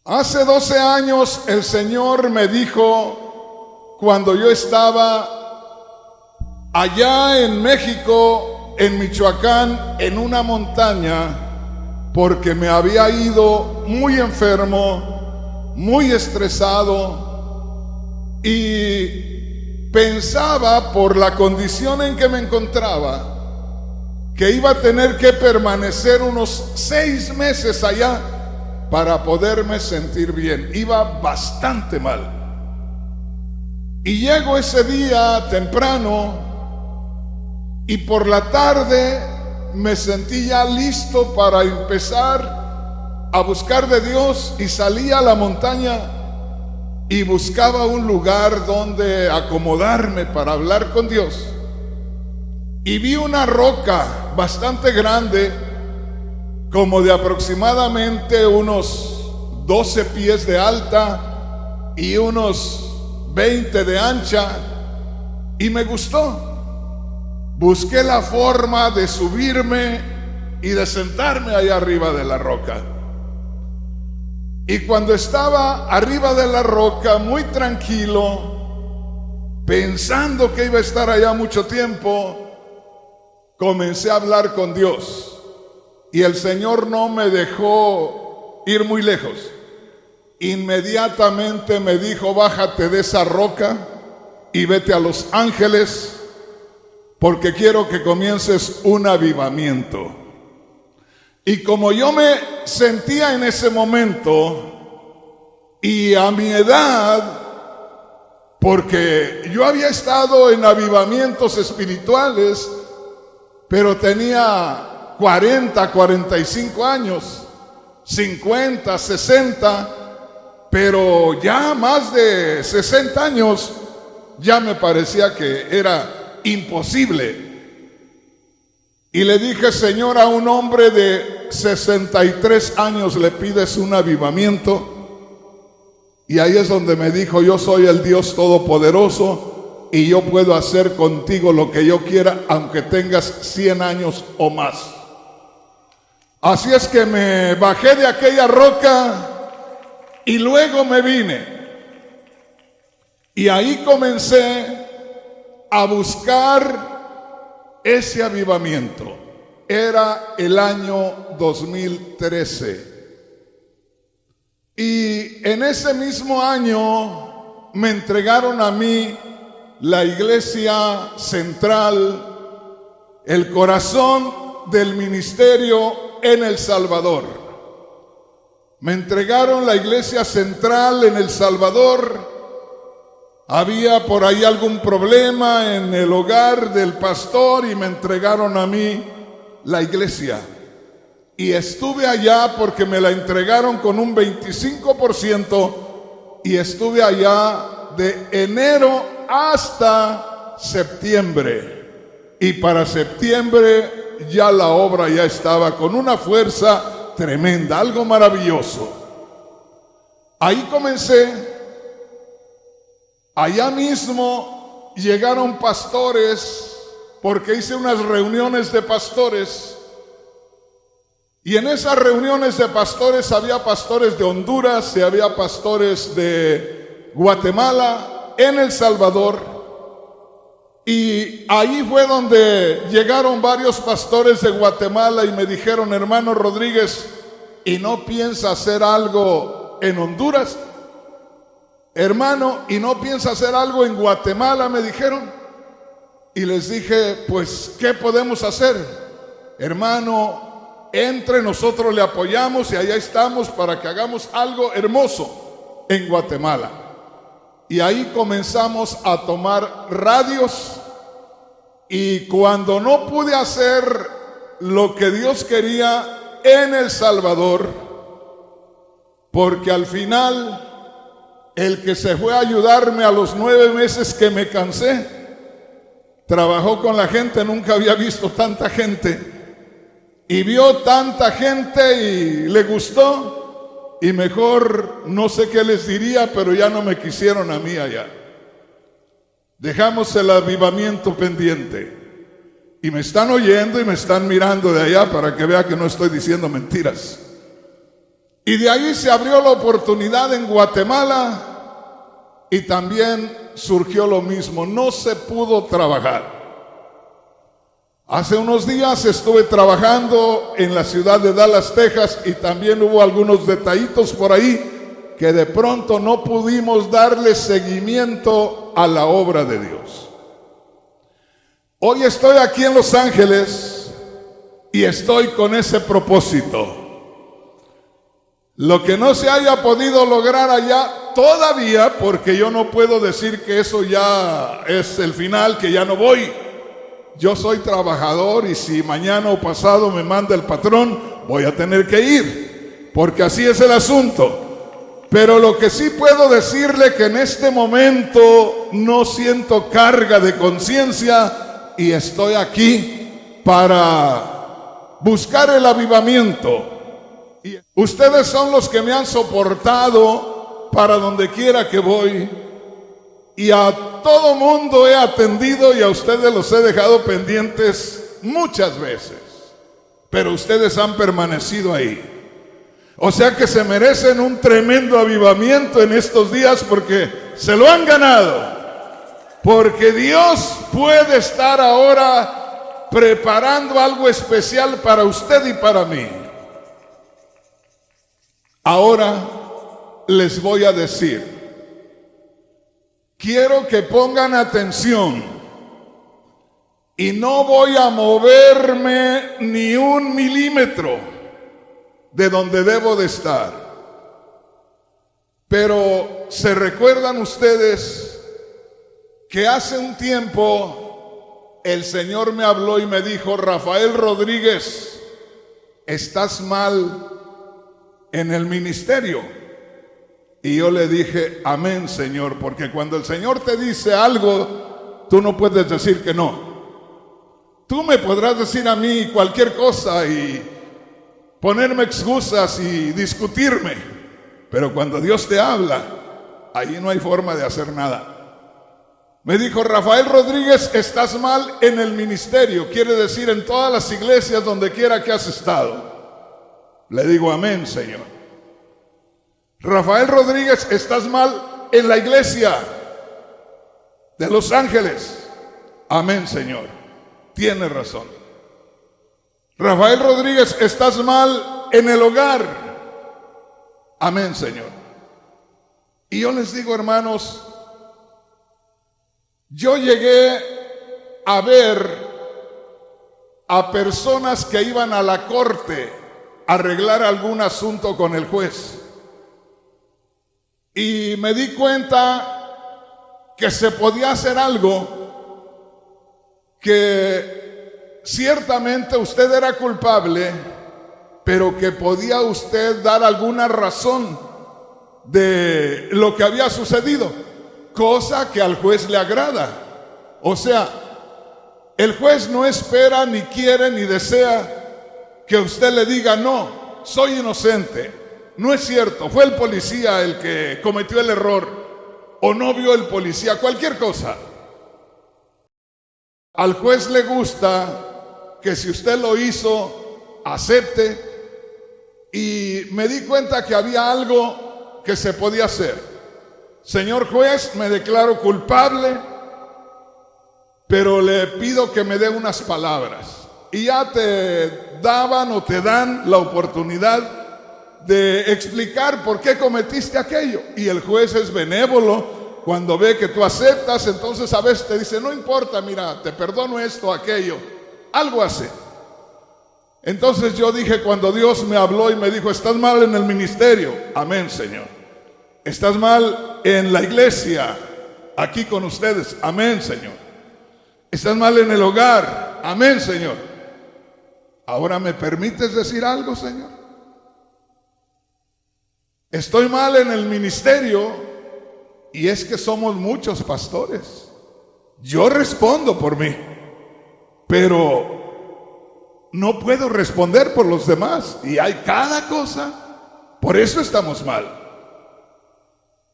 Hace 12 años el Señor me dijo, cuando yo estaba allá en México, en Michoacán, en una montaña, porque me había ido muy enfermo, muy estresado, y pensaba, por la condición en que me encontraba, que iba a tener que permanecer unos 6 meses allá para poderme sentir bien. Iba bastante mal. Y llego ese día temprano y por la tarde me sentí ya listo para empezar a buscar de Dios, y salí a la montaña y buscaba un lugar donde acomodarme para hablar con Dios. Y vi una roca bastante grande, como de aproximadamente unos 12 pies de alta y unos 20 de ancha, y me gustó. Busqué la forma de subirme y de sentarme allá arriba de la roca. Y cuando estaba arriba de la roca, muy tranquilo, pensando que iba a estar allá mucho tiempo, comencé a hablar con Dios. Y el Señor no me dejó ir muy lejos. Inmediatamente me dijo: bájate de esa roca y vete a Los Ángeles, porque quiero que comiences un avivamiento. Y como yo me sentía en ese momento, y a mi edad, porque yo había estado en avivamientos espirituales, pero tenía 40, 45 años, 50, 60, pero ya más de 60 años ya me parecía que era imposible. Y le dije: Señor, a un hombre de 63 años le pides un avivamiento. Y ahí es donde me dijo: yo soy el Dios Todopoderoso y yo puedo hacer contigo lo que yo quiera, aunque tengas 100 años o más. Así es que me bajé de aquella roca y luego me vine. Y ahí comencé a buscar ese avivamiento. Era el año 2013. Y en ese mismo año me entregaron a mí la iglesia central, el corazón del ministerio en El Salvador. Me entregaron la iglesia central en El Salvador. Había por ahí algún problema en el hogar del pastor y me entregaron a mí la iglesia. Y estuve allá porque me la entregaron con un 25%, y estuve allá de enero hasta septiembre. Y para septiembre ya la obra ya estaba con una fuerza tremenda, algo maravilloso. Ahí comencé. Allá mismo llegaron pastores, porque hice unas reuniones de pastores. Y en esas reuniones de pastores había pastores de Honduras y había pastores de Guatemala, en El Salvador. Y ahí fue donde llegaron varios pastores de Guatemala y me dijeron: hermano Rodríguez, ¿y no piensa hacer algo en Honduras? Hermano, ¿y no piensa hacer algo en Guatemala?, me dijeron. Y les dije: pues, ¿qué podemos hacer? Hermano, entre, nosotros le apoyamos y allá estamos para que hagamos algo hermoso en Guatemala. Y ahí comenzamos a tomar radios. Y cuando no pude hacer lo que Dios quería en El Salvador, porque al final el que se fue a ayudarme a los 9 meses que me cansé, trabajó con la gente, nunca había visto tanta gente, y vio tanta gente y le gustó, y mejor no sé qué les diría, pero ya no me quisieron a mí allá. Dejamos el avivamiento pendiente. Y me están oyendo y me están mirando de allá para que vea que no estoy diciendo mentiras. Y de ahí se abrió la oportunidad en Guatemala y también surgió lo mismo, no se pudo trabajar. Hace unos días estuve trabajando en la ciudad de Dallas, Texas, y también hubo algunos detallitos por ahí que de pronto no pudimos darle seguimiento a la obra de Dios. Hoy estoy aquí en Los Ángeles y estoy con ese propósito. Lo que no se haya podido lograr allá todavía, porque yo no puedo decir que eso ya es el final, que ya no voy. Yo soy trabajador y si mañana o pasado me manda el patrón, voy a tener que ir, porque así es el asunto. Pero lo que sí puedo decirle que en este momento no siento carga de conciencia y estoy aquí para buscar el avivamiento. Y ustedes son los que me han soportado para donde quiera que voy. Y a todo mundo he atendido y a ustedes los he dejado pendientes muchas veces. Pero ustedes han permanecido ahí. O sea que se merecen un tremendo avivamiento en estos días porque se lo han ganado. Porque Dios puede estar ahora preparando algo especial para usted y para mí. Ahora les voy a decir. Quiero que pongan atención y no voy a moverme ni un milímetro de donde debo de estar. Pero ¿se recuerdan ustedes que hace un tiempo el Señor me habló y me dijo: Rafael Rodríguez, estás mal en el ministerio? Y yo le dije: amén, Señor, porque cuando el Señor te dice algo, tú no puedes decir que no. Tú me podrás decir a mí cualquier cosa y ponerme excusas y discutirme, pero cuando Dios te habla, ahí no hay forma de hacer nada. Me dijo: Rafael Rodríguez, estás mal en el ministerio, quiere decir en todas las iglesias donde quiera que has estado. Le digo: amén, Señor. Rafael Rodríguez, estás mal en la iglesia de Los Ángeles. Amén, Señor. Tienes razón. Rafael Rodríguez, estás mal en el hogar. Amén, Señor. Y yo les digo, hermanos, yo llegué a ver a personas que iban a la corte a arreglar algún asunto con el juez. Y me di cuenta que se podía hacer algo que ciertamente usted era culpable, pero que podía usted dar alguna razón de lo que había sucedido, cosa que al juez le agrada. O sea, el juez no espera, ni quiere, ni desea que usted le diga: no, soy inocente. No es cierto, fue el policía el que cometió el error, o no vio el policía, cualquier cosa. Al juez le gusta que si usted lo hizo, acepte. Y me di cuenta que había algo que se podía hacer. Señor juez, me declaro culpable, pero le pido que me dé unas palabras. Y ya te daban o te dan la oportunidad de explicar por qué cometiste aquello. Y el juez es benévolo. Cuando ve que tú aceptas, entonces a veces te dice: no importa, mira, te perdono esto, aquello. Algo hace. Entonces yo dije, cuando Dios me habló y me dijo: estás mal en el ministerio. Amén, Señor. Estás mal en la iglesia, aquí con ustedes. Amén, Señor. Estás mal en el hogar. Amén, Señor. Ahora, ¿me permites decir algo, Señor? Estoy mal en el ministerio, y es que somos muchos pastores. Yo respondo por mí, pero no puedo responder por los demás, y hay cada cosa. Por eso estamos mal.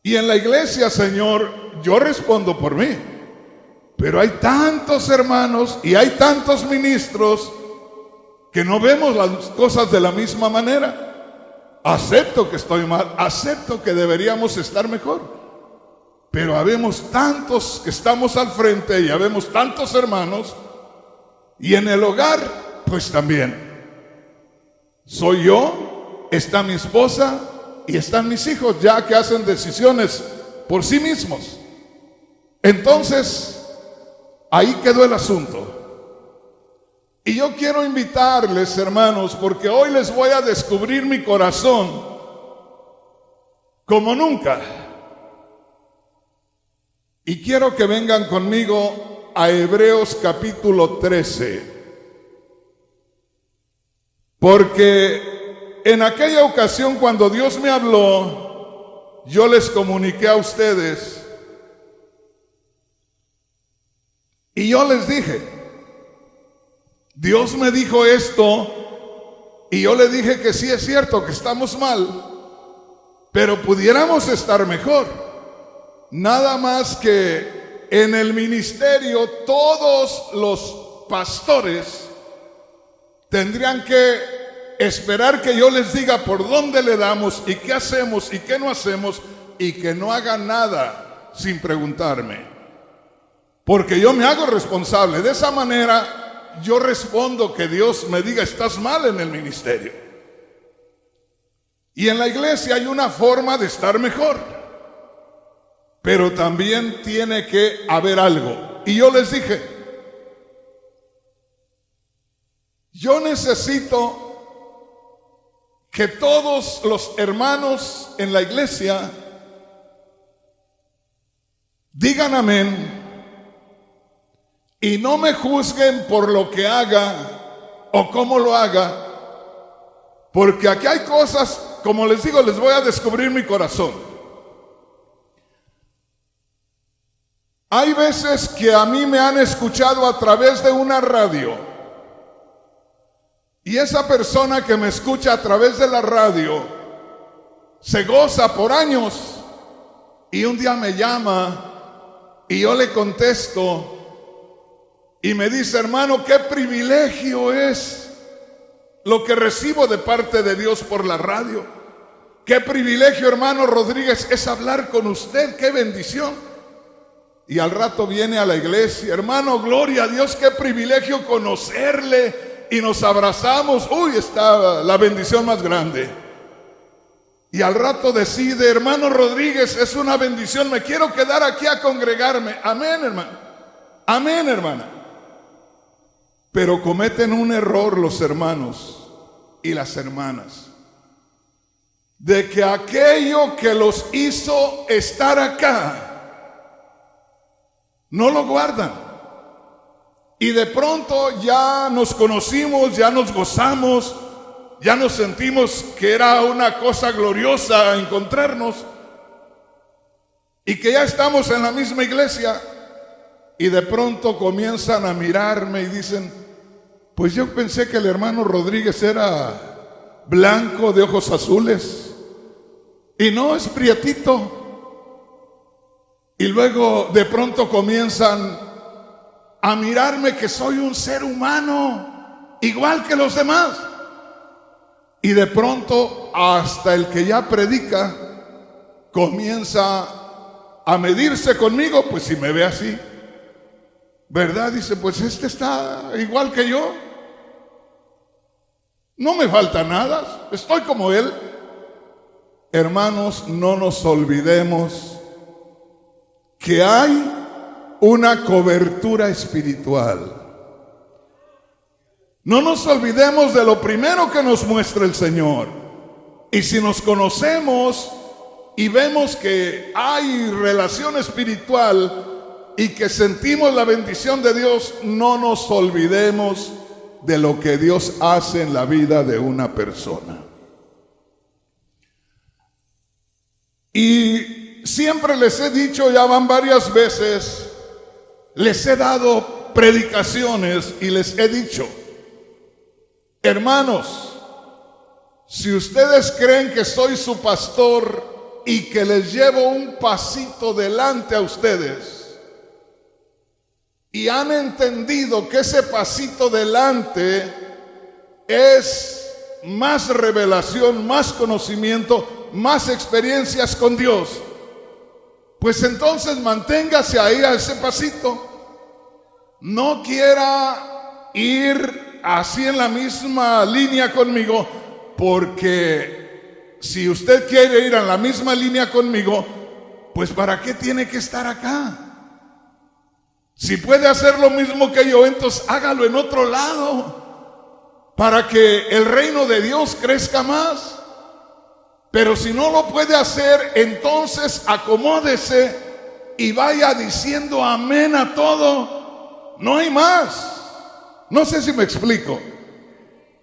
Y en la iglesia, Señor, yo respondo por mí, pero hay tantos hermanos y hay tantos ministros que no vemos las cosas de la misma manera. acepto que estoy mal, acepto que deberíamos estar mejor. Pero habemos tantos que estamos al frente y habemos tantos hermanos, y en el hogar, pues también. Soy yo, está mi esposa y están mis hijos, ya que hacen decisiones por sí mismos. Entonces, ahí quedó el asunto. Y yo quiero invitarles, hermanos, porque hoy les voy a descubrir mi corazón como nunca. Y quiero que vengan conmigo a Hebreos capítulo 13. Porque en aquella ocasión cuando Dios me habló, yo les comuniqué a ustedes y yo les dije, Dios me dijo esto y yo le dije que sí es cierto que estamos mal, pero pudiéramos estar mejor. Nada más que en el ministerio todos los pastores tendrían que esperar que yo les diga por dónde le damos y qué hacemos y qué no hacemos, y que no hagan nada sin preguntarme, porque yo me hago responsable. De esa manera yo respondo que Dios me diga estás mal en el ministerio. Y en la iglesia hay una forma de estar mejor, pero también tiene que haber algo. Y yo les dije, yo necesito que todos los hermanos en la iglesia digan amén y no me juzguen por lo que haga o cómo lo haga, porque aquí hay cosas, como les digo, les voy a descubrir mi corazón. Hay veces que a mí me han escuchado a través de una radio, y esa persona que me escucha a través de la radio se goza por años, y un día me llama y yo le contesto y me dice, hermano, qué privilegio es lo que recibo de parte de Dios por la radio. Qué privilegio, hermano Rodríguez, es hablar con usted, qué bendición. Y al rato viene a la iglesia, hermano, gloria a Dios, qué privilegio conocerle. Y nos abrazamos, uy, está la bendición más grande. Y al rato decide, hermano Rodríguez, es una bendición, me quiero quedar aquí a congregarme. Amén, hermano. Amén, hermana. Pero cometen un error los hermanos y las hermanas, de que aquello que los hizo estar acá, no lo guardan. Y de pronto ya nos conocimos, ya nos gozamos, ya nos sentimos que era una cosa gloriosa encontrarnos y que ya estamos en la misma iglesia, y de pronto comienzan a mirarme y dicen, pues yo pensé que el hermano Rodríguez era blanco de ojos azules y no, es prietito. Y luego de pronto comienzan a mirarme que soy un ser humano igual que los demás. Y de pronto hasta el que ya predica comienza a medirse conmigo, pues si me ve así, ¿verdad? Dice, pues este está igual que yo, no me falta nada, estoy como él. Hermanos, no nos olvidemos que hay una cobertura espiritual. No nos olvidemos de lo primero que nos muestra el Señor. Y si nos conocemos y vemos que hay relación espiritual y que sentimos la bendición de Dios, no nos olvidemos de lo que Dios hace en la vida de una persona. Y siempre les he dicho, ya van varias veces, les he dado predicaciones y les he dicho, hermanos, si ustedes creen que soy su pastor y que les llevo un pasito delante a ustedes y han entendido que ese pasito delante es más revelación, más conocimiento, más experiencias con Dios, pues entonces manténgase ahí a ese pasito. No quiera ir así en la misma línea conmigo, porque si usted quiere ir en la misma línea conmigo, pues ¿para qué tiene que estar acá? Si puede hacer lo mismo que yo, entonces hágalo en otro lado, para que el reino de Dios crezca más. Pero si no lo puede hacer, entonces acomódese y vaya diciendo amén a todo. No hay más. No sé si me explico.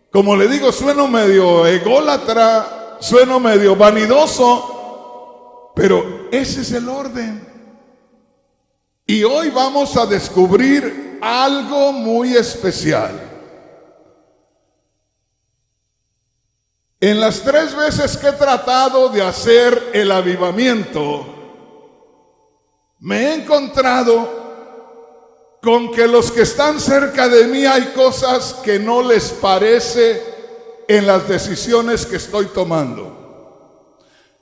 Como le digo, sueno medio ególatra, sueno medio vanidoso, pero ese es el orden. Y hoy vamos a descubrir algo muy especial. En las 3 veces que he tratado de hacer el avivamiento, me he encontrado con que los que están cerca de mí hay cosas que no les parece en las decisiones que estoy tomando.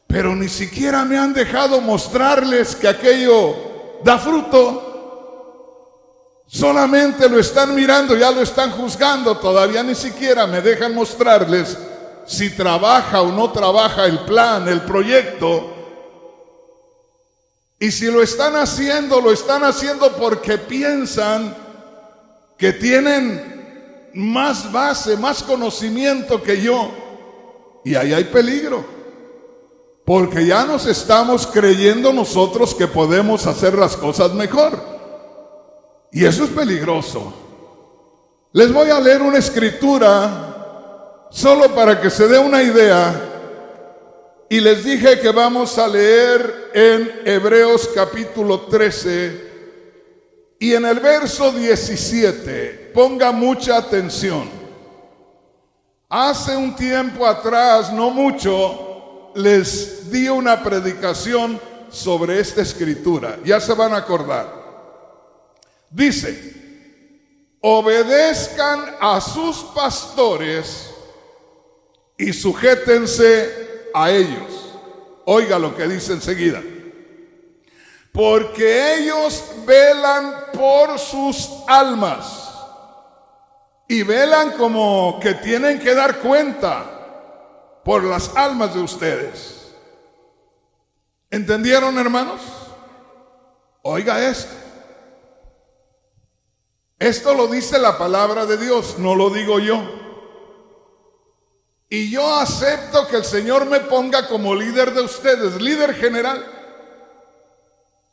Pero ni siquiera me han dejado mostrarles que aquello da fruto. Solamente lo están mirando, ya lo están juzgando. Todavía ni siquiera me dejan mostrarles si trabaja o no trabaja el plan, el proyecto. Y si lo están haciendo porque piensan que tienen más base, más conocimiento que yo. Y ahí hay peligro, porque ya nos estamos creyendo nosotros que podemos hacer las cosas mejor. Y eso es peligroso. Les voy a leer una escritura solo para que se dé una idea. Y les dije que vamos a leer en Hebreos capítulo 13 y en el verso 17. Ponga mucha atención. Hace un tiempo atrás, no mucho, les di una predicación sobre esta escritura. Ya se van a acordar. Dice: obedezcan a sus pastores y sujétense a ellos. Oiga lo que dice enseguida: porque ellos velan por sus almas, y velan como que tienen que dar cuenta por las almas de ustedes. ¿Entendieron, hermanos? Oiga esto. Esto lo dice la palabra de Dios, no lo digo yo. Y yo acepto que el Señor me ponga como líder de ustedes, líder general,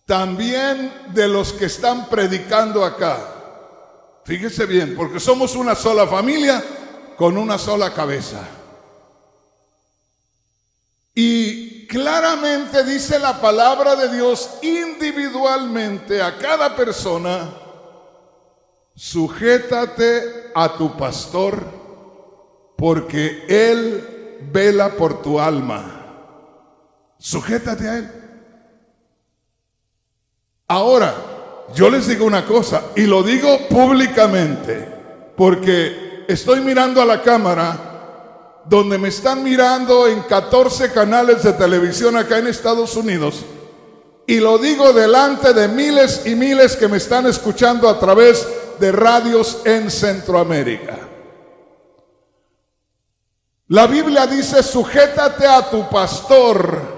también de los que están predicando acá. Fíjese bien, porque somos una sola familia con una sola cabeza. Y claramente dice la palabra de Dios individualmente a cada persona: sujétate a tu pastor, porque él vela por tu alma. Sujétate a él. Ahora, yo les digo una cosa, y lo digo públicamente, porque estoy mirando a la cámara, donde me están mirando en 14 canales de televisión acá en Estados Unidos, y lo digo delante de miles y miles que me están escuchando a través de radios en Centroamérica. La Biblia dice: sujétate a tu pastor,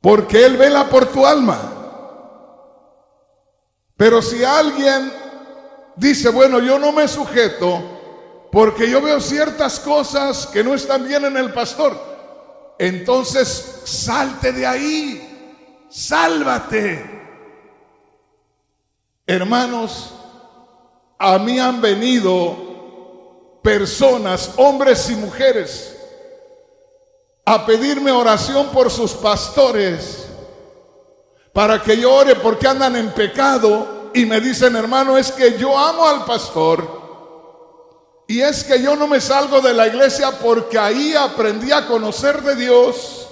porque él vela por tu alma. Pero si alguien dice: bueno, yo no me sujeto porque yo veo ciertas cosas que no están bien en el pastor, entonces salte de ahí, sálvate. Hermanos, a mí han venido personas, hombres y mujeres, a pedirme oración por sus pastores, para que yo ore porque andan en pecado, y me dicen: hermano, es que yo amo al pastor, y es que yo no me salgo de la iglesia porque ahí aprendí a conocer de Dios,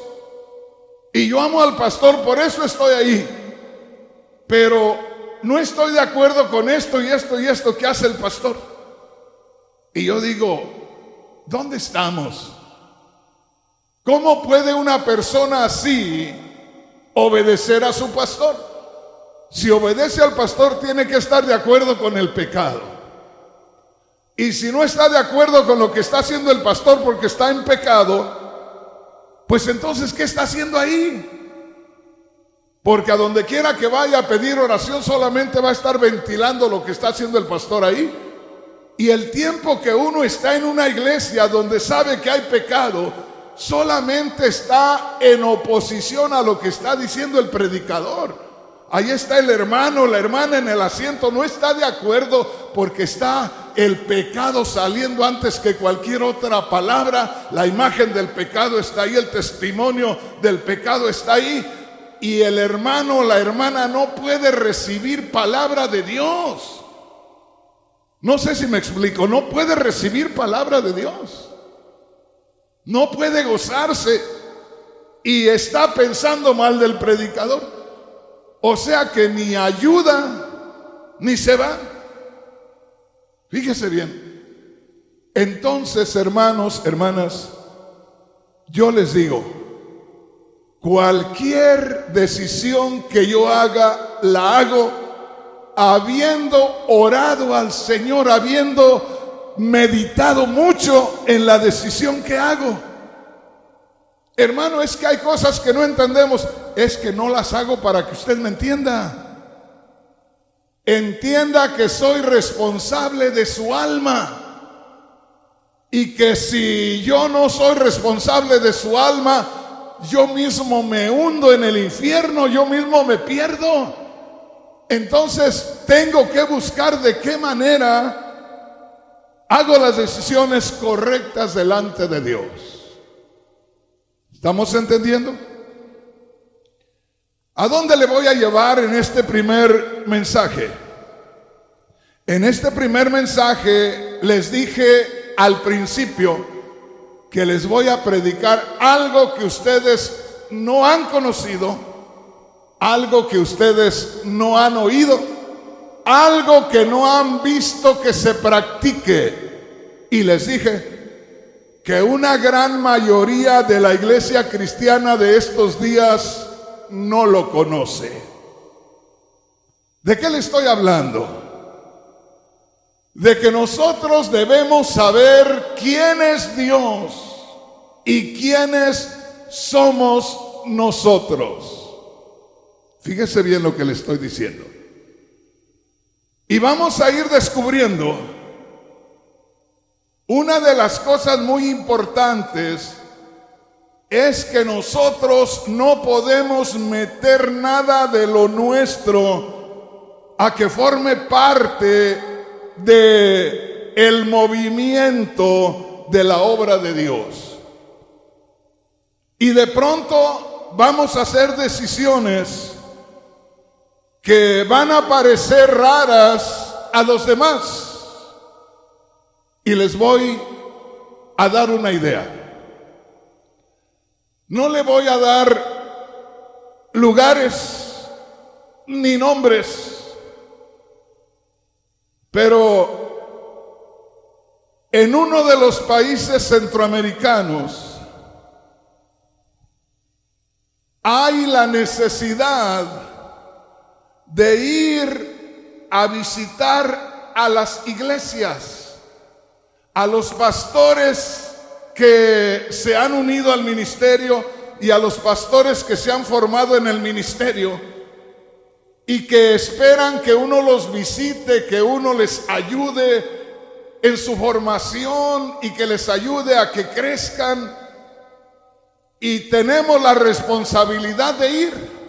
y yo amo al pastor, por eso estoy ahí, pero no estoy de acuerdo con esto y esto y esto que hace el pastor. Y yo digo: ¿dónde estamos? ¿Cómo puede una persona así obedecer a su pastor? Si obedece al pastor, tiene que estar de acuerdo con el pecado. Y si no está de acuerdo con lo que está haciendo el pastor porque está en pecado, pues entonces, ¿qué está haciendo ahí? Porque a donde quiera que vaya a pedir oración, solamente va a estar ventilando lo que está haciendo el pastor ahí. Y el tiempo que uno está en una iglesia donde sabe que hay pecado, solamente está en oposición a lo que está diciendo el predicador. Ahí está el hermano, la hermana en el asiento, no está de acuerdo porque está el pecado saliendo antes que cualquier otra palabra. La imagen del pecado está ahí, el testimonio del pecado está ahí. Y el hermano o la hermana no puede recibir palabra de Dios. No sé si me explico, no puede recibir palabra de Dios. No puede gozarse y está pensando mal del predicador. O sea que ni ayuda ni se va. Fíjese bien. Entonces, hermanos, hermanas, yo les digo, cualquier decisión que yo haga, la hago habiendo orado al Señor, habiendo meditado mucho en la decisión que hago. Hermano, es que hay cosas que no entendemos. Es que no las hago para que usted me entienda. Entienda que soy responsable de su alma. Y que si yo no soy responsable de su alma, yo mismo me hundo en el infierno, yo mismo me pierdo. Entonces tengo que buscar de qué manera hago las decisiones correctas delante de Dios. ¿Estamos entendiendo? ¿A dónde le voy a llevar en este primer mensaje? En este primer mensaje les dije al principio que les voy a predicar algo que ustedes no han conocido, algo que ustedes no han oído, algo que no han visto que se practique. Y les dije que una gran mayoría de la iglesia cristiana de estos días no lo conoce. ¿De qué le estoy hablando? De que nosotros debemos saber quién es Dios y quiénes somos nosotros. Fíjese bien lo que le estoy diciendo. Y vamos a ir descubriendo una de las cosas muy importantes. Es que nosotros no podemos meter nada de lo nuestro a que forme parte de el movimiento de la obra de Dios. Y de pronto vamos a hacer decisiones que van a parecer raras a los demás. Y les voy a dar una idea. No le voy a dar lugares ni nombres, pero en uno de los países centroamericanos hay la necesidad de ir a visitar a las iglesias, a los pastores que se han unido al ministerio y a los pastores que se han formado en el ministerio y que esperan que uno los visite, que uno les ayude en su formación y que les ayude a que crezcan. Y tenemos la responsabilidad de ir.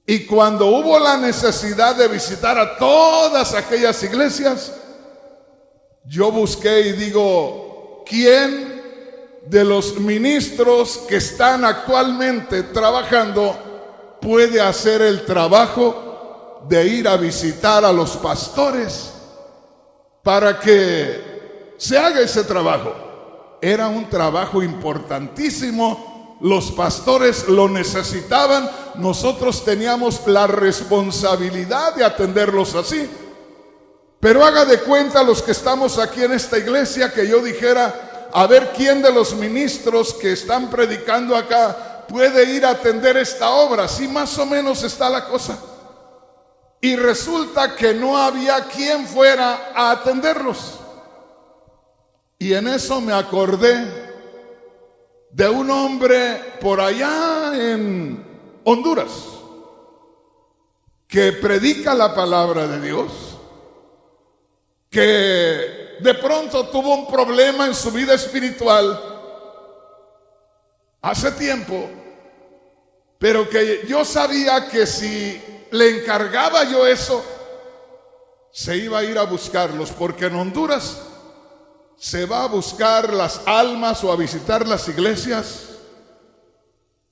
Y cuando hubo la necesidad de visitar a todas aquellas iglesias, yo busqué y digo, ¿quién de los ministros que están actualmente trabajando puede hacer el trabajo de ir a visitar a los pastores para que se haga ese trabajo? Era un trabajo importantísimo, los pastores lo necesitaban, nosotros teníamos la responsabilidad de atenderlos así. Pero haga de cuenta los que estamos aquí en esta iglesia que yo dijera, a ver quién de los ministros que están predicando acá puede ir a atender esta obra. Así más o menos está la cosa. Y resulta que no había quien fuera a atenderlos. Y en eso me acordé de un hombre por allá en Honduras que predica la palabra de Dios, que de pronto tuvo un problema en su vida espiritual hace tiempo, pero que yo sabía que si le encargaba yo eso, se iba a ir a buscarlos, porque en Honduras se va a buscar las almas o a visitar las iglesias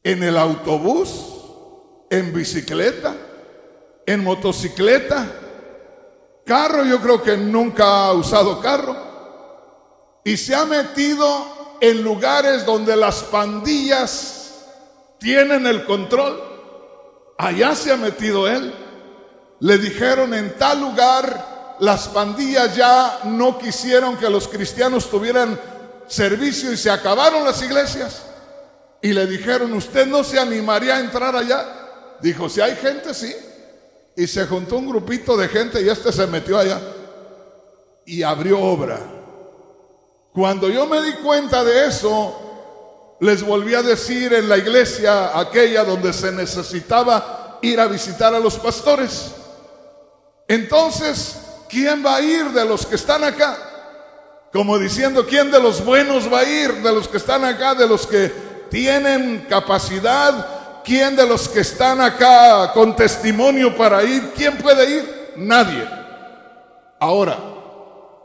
en el autobús, en bicicleta, en motocicleta. Carro, yo creo que nunca ha usado carro. Y se ha metido en lugares donde las pandillas tienen el control. Allá se ha metido él. Le dijeron en tal lugar, las pandillas ya no quisieron que los cristianos tuvieran servicio y se acabaron las iglesias. Y le dijeron, ¿usted no se animaría a entrar allá? Dijo, si hay gente, sí. Y se juntó un grupito de gente y se metió allá y abrió obra. Cuando yo me di cuenta de eso, les volví a decir en la iglesia aquella donde se necesitaba ir a visitar a los pastores. Entonces, ¿quién va a ir de los que están acá? Como diciendo, ¿quién de los buenos va a ir? De los que están acá, de los que tienen capacidad. ¿Quién de los que están acá con testimonio para ir? ¿Quién puede ir? Nadie. Ahora,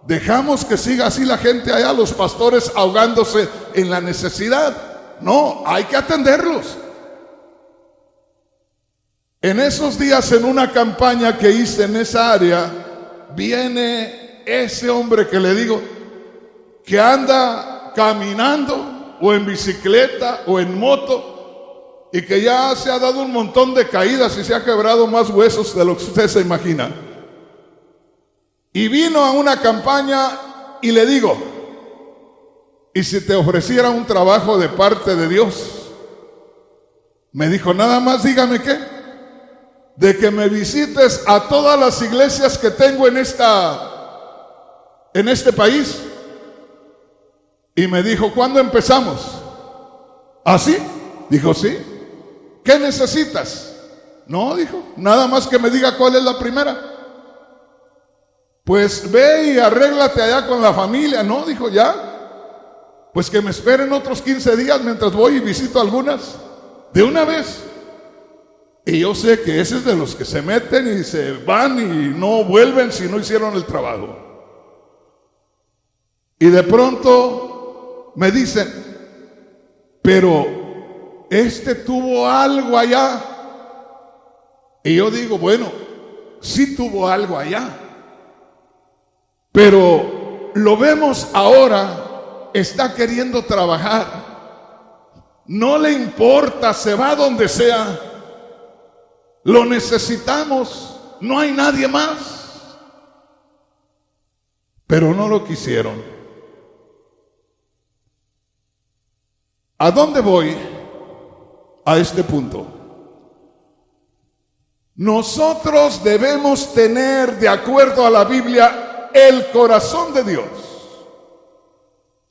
¿dejamos que siga así la gente allá, los pastores ahogándose en la necesidad? No, hay que atenderlos. En esos días, en una campaña que hice en esa área, viene ese hombre que le digo, que anda caminando o en bicicleta o en moto, y que ya se ha dado un montón de caídas y se ha quebrado más huesos de lo que usted se imagina. Y vino a una campaña y le digo, ¿y si te ofreciera un trabajo de parte de Dios? Me dijo, nada más dígame qué. De que me visites a todas las iglesias que tengo en este país. Y me dijo, ¿cuándo empezamos? ¿Así? Dijo, sí. ¿Qué necesitas? No, dijo, nada más que me diga cuál es la primera. Pues ve y arréglate allá con la familia. No, dijo, ya. Pues que me esperen otros 15 días mientras voy y visito algunas. De una vez. Y yo sé que ese es de los que se meten y se van y no vuelven si no hicieron el trabajo. Y de pronto me dicen, pero tuvo algo allá. Y yo digo, bueno, sí tuvo algo allá, pero lo vemos ahora, está queriendo trabajar, no le importa, se va donde sea, lo necesitamos, no hay nadie más. Pero no lo quisieron. ¿A dónde voy? A este punto. Nosotros debemos tener, de acuerdo a la Biblia, el corazón de Dios.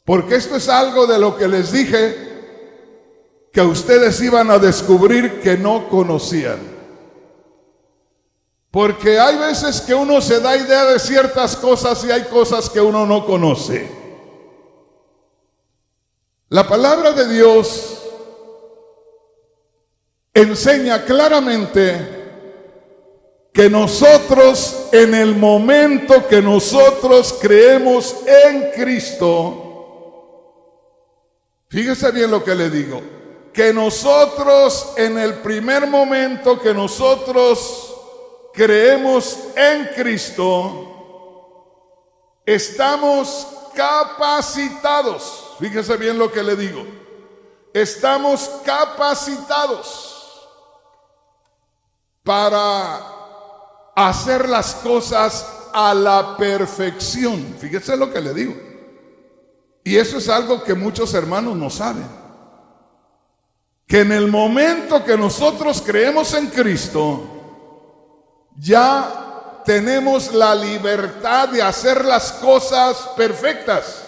Porque esto es algo de lo que les dije que ustedes iban a descubrir que no conocían. Porque hay veces que uno se da idea de ciertas cosas y hay cosas que uno no conoce. La palabra de Dios enseña claramente que nosotros, en el momento que nosotros creemos en Cristo, fíjese bien lo que le digo, que nosotros en el primer momento que nosotros creemos en Cristo, estamos capacitados. Fíjese bien lo que le digo. Estamos capacitados para hacer las cosas a la perfección. Fíjese lo que le digo. Y eso es algo que muchos hermanos no saben. Que en el momento que nosotros creemos en Cristo, ya tenemos la libertad de hacer las cosas perfectas.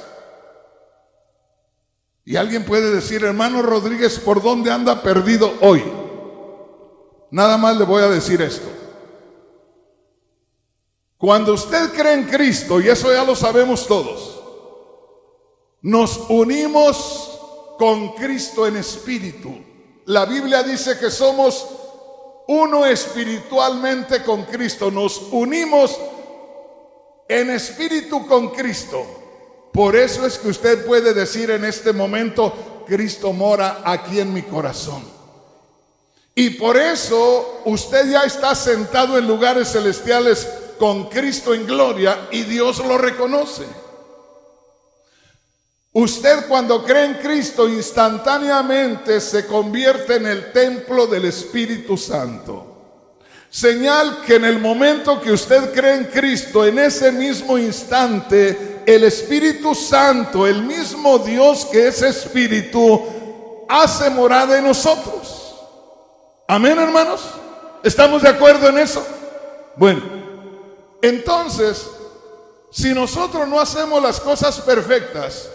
Y alguien puede decir, hermano Rodríguez, ¿por dónde anda perdido hoy? Nada más le voy a decir esto. Cuando usted cree en Cristo, y eso ya lo sabemos todos, nos unimos con Cristo en espíritu. La Biblia dice que somos uno espiritualmente con Cristo. Nos unimos en espíritu con Cristo. Por eso es que usted puede decir en este momento, Cristo mora aquí en mi corazón. Y por eso usted ya está sentado en lugares celestiales con Cristo en gloria y Dios lo reconoce. Usted cuando cree en Cristo instantáneamente se convierte en el templo del Espíritu Santo. Señal que en el momento que usted cree en Cristo, en ese mismo instante, el Espíritu Santo, el mismo Dios que es Espíritu, hace morada en nosotros. Amén, hermanos. ¿Estamos de acuerdo en eso? Bueno, entonces, si nosotros no hacemos las cosas perfectas,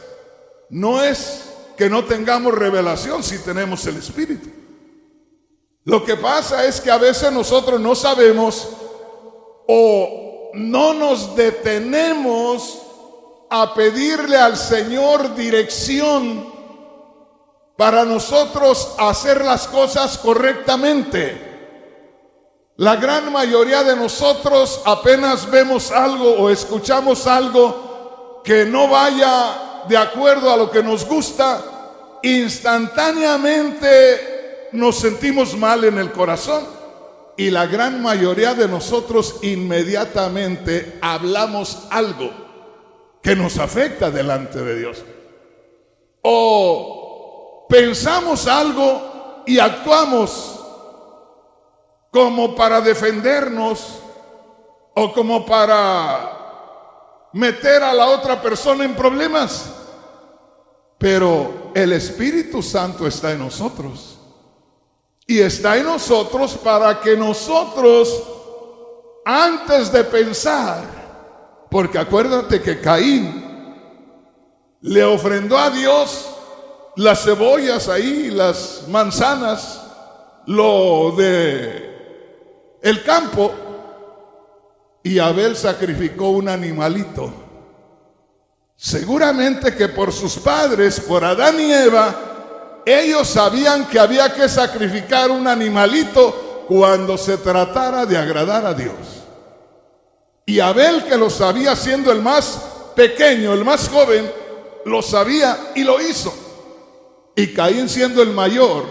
no es que no tengamos revelación si tenemos el Espíritu. Lo que pasa es que a veces nosotros no sabemos o no nos detenemos a pedirle al Señor dirección para nosotros hacer las cosas correctamente. La gran mayoría de nosotros apenas vemos algo o escuchamos algo que no vaya de acuerdo a lo que nos gusta, instantáneamente nos sentimos mal en el corazón y la gran mayoría de nosotros inmediatamente hablamos algo que nos afecta delante de Dios, o pensamos algo y actuamos como para defendernos o como para meter a la otra persona en problemas. Pero el Espíritu Santo está en nosotros. Y está en nosotros para que nosotros, antes de pensar, porque acuérdate que Caín le ofrendó a Dios las cebollas ahí, las manzanas, lo de el campo, y Abel sacrificó un animalito. Seguramente que por sus padres, por Adán y Eva, ellos sabían que había que sacrificar un animalito cuando se tratara de agradar a Dios. Y Abel, que lo sabía siendo el más pequeño, el más joven, lo sabía y lo hizo. Y Caín, siendo el mayor,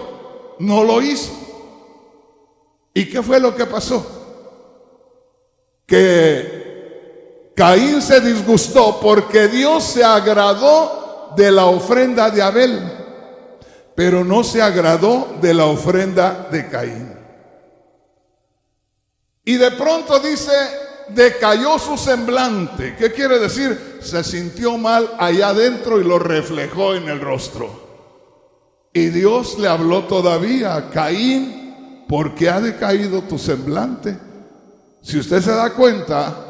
no lo hizo. ¿Y qué fue lo que pasó? Que Caín se disgustó porque Dios se agradó de la ofrenda de Abel, pero no se agradó de la ofrenda de Caín. Y de pronto dice, decayó su semblante. ¿Qué quiere decir? Se sintió mal allá adentro y lo reflejó en el rostro. Y Dios le habló todavía a Caín, ¿por qué ha decaído tu semblante? Si usted se da cuenta,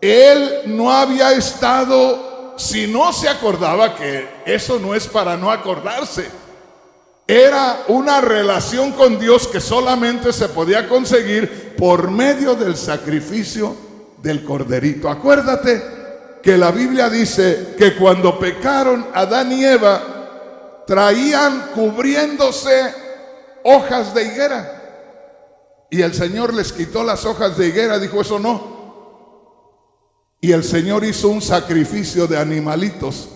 él no había estado, si no se acordaba, que eso no es para no acordarse. Era una relación con Dios que solamente se podía conseguir por medio del sacrificio del corderito. Acuérdate que la Biblia dice que cuando pecaron Adán y Eva, traían cubriéndose hojas de higuera. Y el Señor les quitó las hojas de higuera, dijo, eso no. Y el Señor hizo un sacrificio de animalitos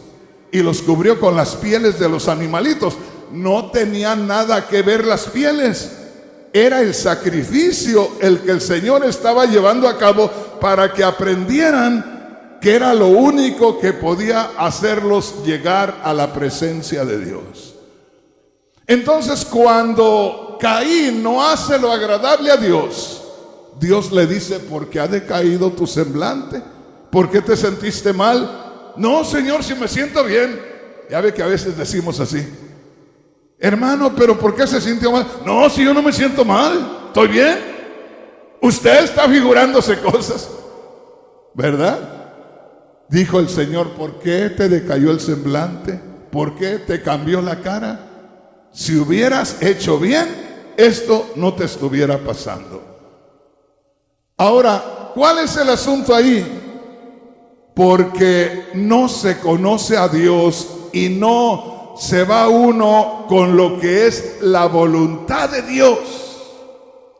y los cubrió con las pieles de los animalitos. No tenían nada que ver las pieles. Era el sacrificio el que el Señor estaba llevando a cabo para que aprendieran que era lo único que podía hacerlos llegar a la presencia de Dios. Entonces, cuando Caín no hace lo agradable a Dios, Dios le dice: ¿por qué ha decaído tu semblante? ¿Por qué te sentiste mal? No, Señor, si me siento bien. Ya ve que a veces decimos así: hermano, pero ¿por qué se sintió mal? No, si yo no me siento mal, estoy bien. Usted está figurándose cosas, ¿verdad? Dijo el Señor: ¿por qué te decayó el semblante? ¿Por qué te cambió la cara? Si hubieras hecho bien, esto no te estuviera pasando. Ahora, ¿cuál es el asunto ahí? Porque no se conoce a Dios y no se va uno con lo que es la voluntad de Dios.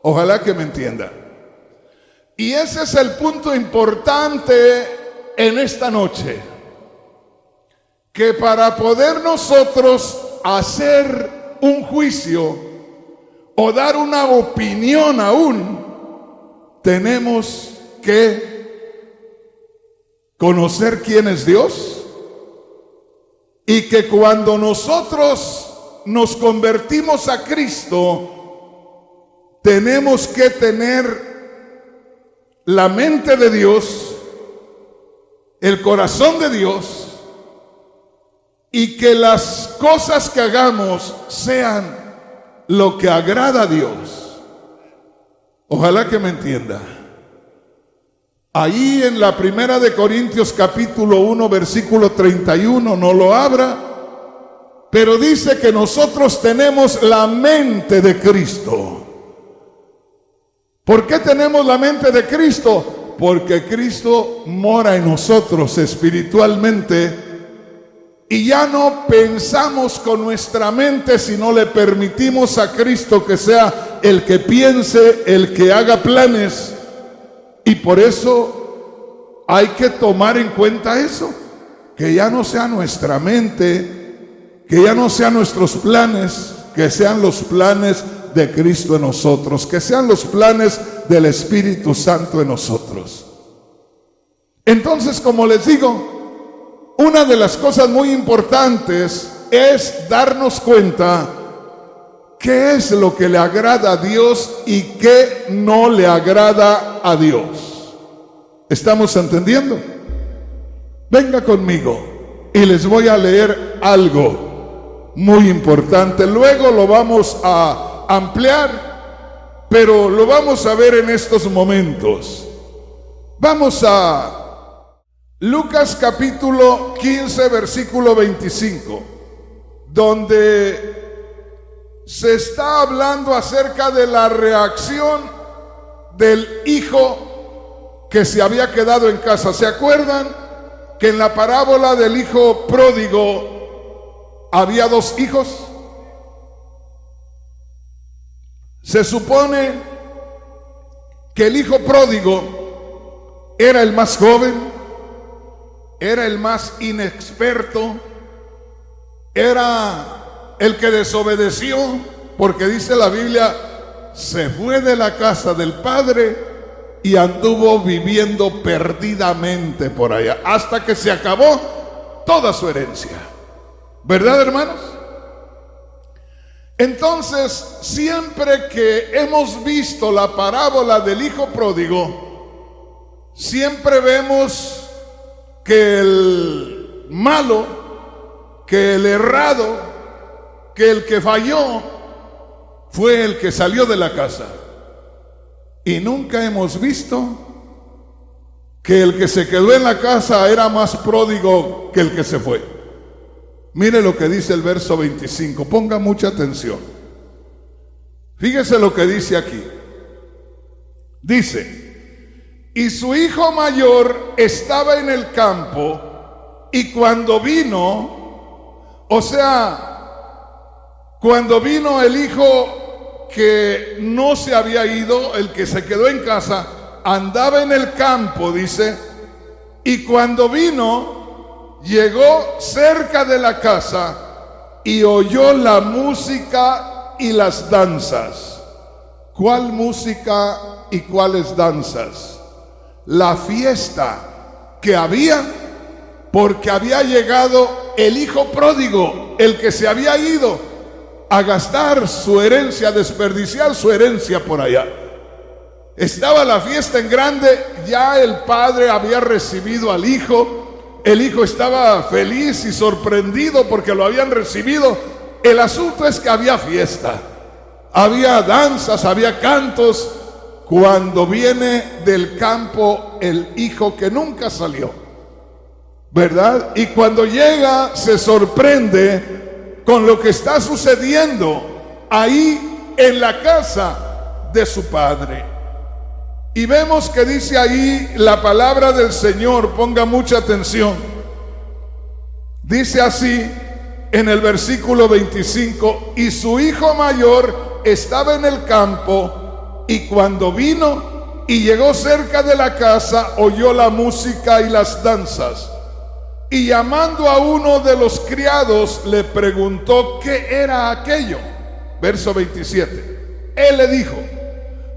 Ojalá que me entienda. Y ese es el punto importante en esta noche, que para poder nosotros hacer un juicio o dar una opinión aún, tenemos que conocer quién es Dios, y que cuando nosotros nos convertimos a Cristo, tenemos que tener la mente de Dios, el corazón de Dios, y que las cosas que hagamos sean lo que agrada a Dios. Ojalá que me entienda. Ahí en la primera de Corintios capítulo 1 versículo 31, no lo abra, pero dice que nosotros tenemos la mente de Cristo. ¿Por qué tenemos la mente de Cristo? Porque Cristo mora en nosotros espiritualmente, y ya no pensamos con nuestra mente, sino le permitimos a Cristo que sea el que piense, el que haga planes. Y por eso hay que tomar en cuenta eso, que ya no sea nuestra mente, que ya no sean nuestros planes, que sean los planes de Cristo en nosotros, que sean los planes del Espíritu Santo en nosotros. Entonces, como les digo, una de las cosas muy importantes es darnos cuenta qué es lo que le agrada a Dios y qué no le agrada a Dios. ¿Estamos entendiendo? Venga conmigo y les voy a leer algo muy importante. Luego lo vamos a ampliar, pero lo vamos a ver en estos momentos. Vamos a Lucas capítulo 15 versículo 25, donde se está hablando acerca de la reacción del hijo que se había quedado en casa. ¿Se acuerdan que en la parábola del hijo pródigo había dos hijos? Se supone que el hijo pródigo era el más joven, era el más inexperto, era el que desobedeció, porque dice la Biblia: se fue de la casa del padre y anduvo viviendo perdidamente por allá, hasta que se acabó toda su herencia. ¿Verdad, hermanos? Entonces, siempre que hemos visto la parábola del hijo pródigo, siempre vemos que el malo, que el errado, que el que falló fue el que salió de la casa. Y nunca hemos visto que el que se quedó en la casa era más pródigo que el que se fue. Mire lo que dice el verso 25, ponga mucha atención. Fíjese lo que dice aquí. Dice: y su hijo mayor estaba en el campo, y cuando vino, o sea, cuando vino el hijo que no se había ido, el que se quedó en casa, andaba en el campo, dice, y cuando vino, llegó cerca de la casa y oyó la música y las danzas. ¿Cuál música y cuáles danzas? La fiesta que había, porque había llegado el hijo pródigo, el que se había ido a gastar su herencia, a desperdiciar su herencia por allá. Estaba la fiesta en grande, ya el padre había recibido al hijo, el hijo estaba feliz y sorprendido porque lo habían recibido. El asunto es que había fiesta, había danzas, había cantos, cuando viene del campo el hijo que nunca salió, ¿verdad? Y cuando llega se sorprende con lo que está sucediendo ahí en la casa de su padre. Y vemos que dice ahí la palabra del Señor, ponga mucha atención. Dice así en el versículo 25: y su hijo mayor estaba en el campo, y cuando vino y llegó cerca de la casa, oyó la música y las danzas. Y llamando a uno de los criados, le preguntó qué era aquello. Verso 27. Él le dijo: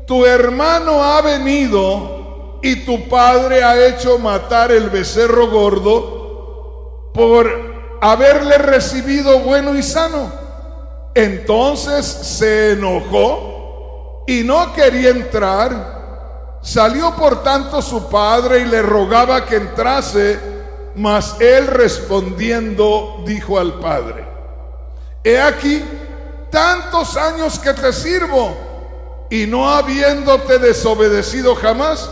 tu hermano ha venido y tu padre ha hecho matar el becerro gordo por haberle recibido bueno y sano. Entonces se enojó y no quería entrar. Salió por tanto su padre y le rogaba que entrase, mas él respondiendo dijo al padre: he aquí tantos años que te sirvo, y no habiéndote desobedecido jamás,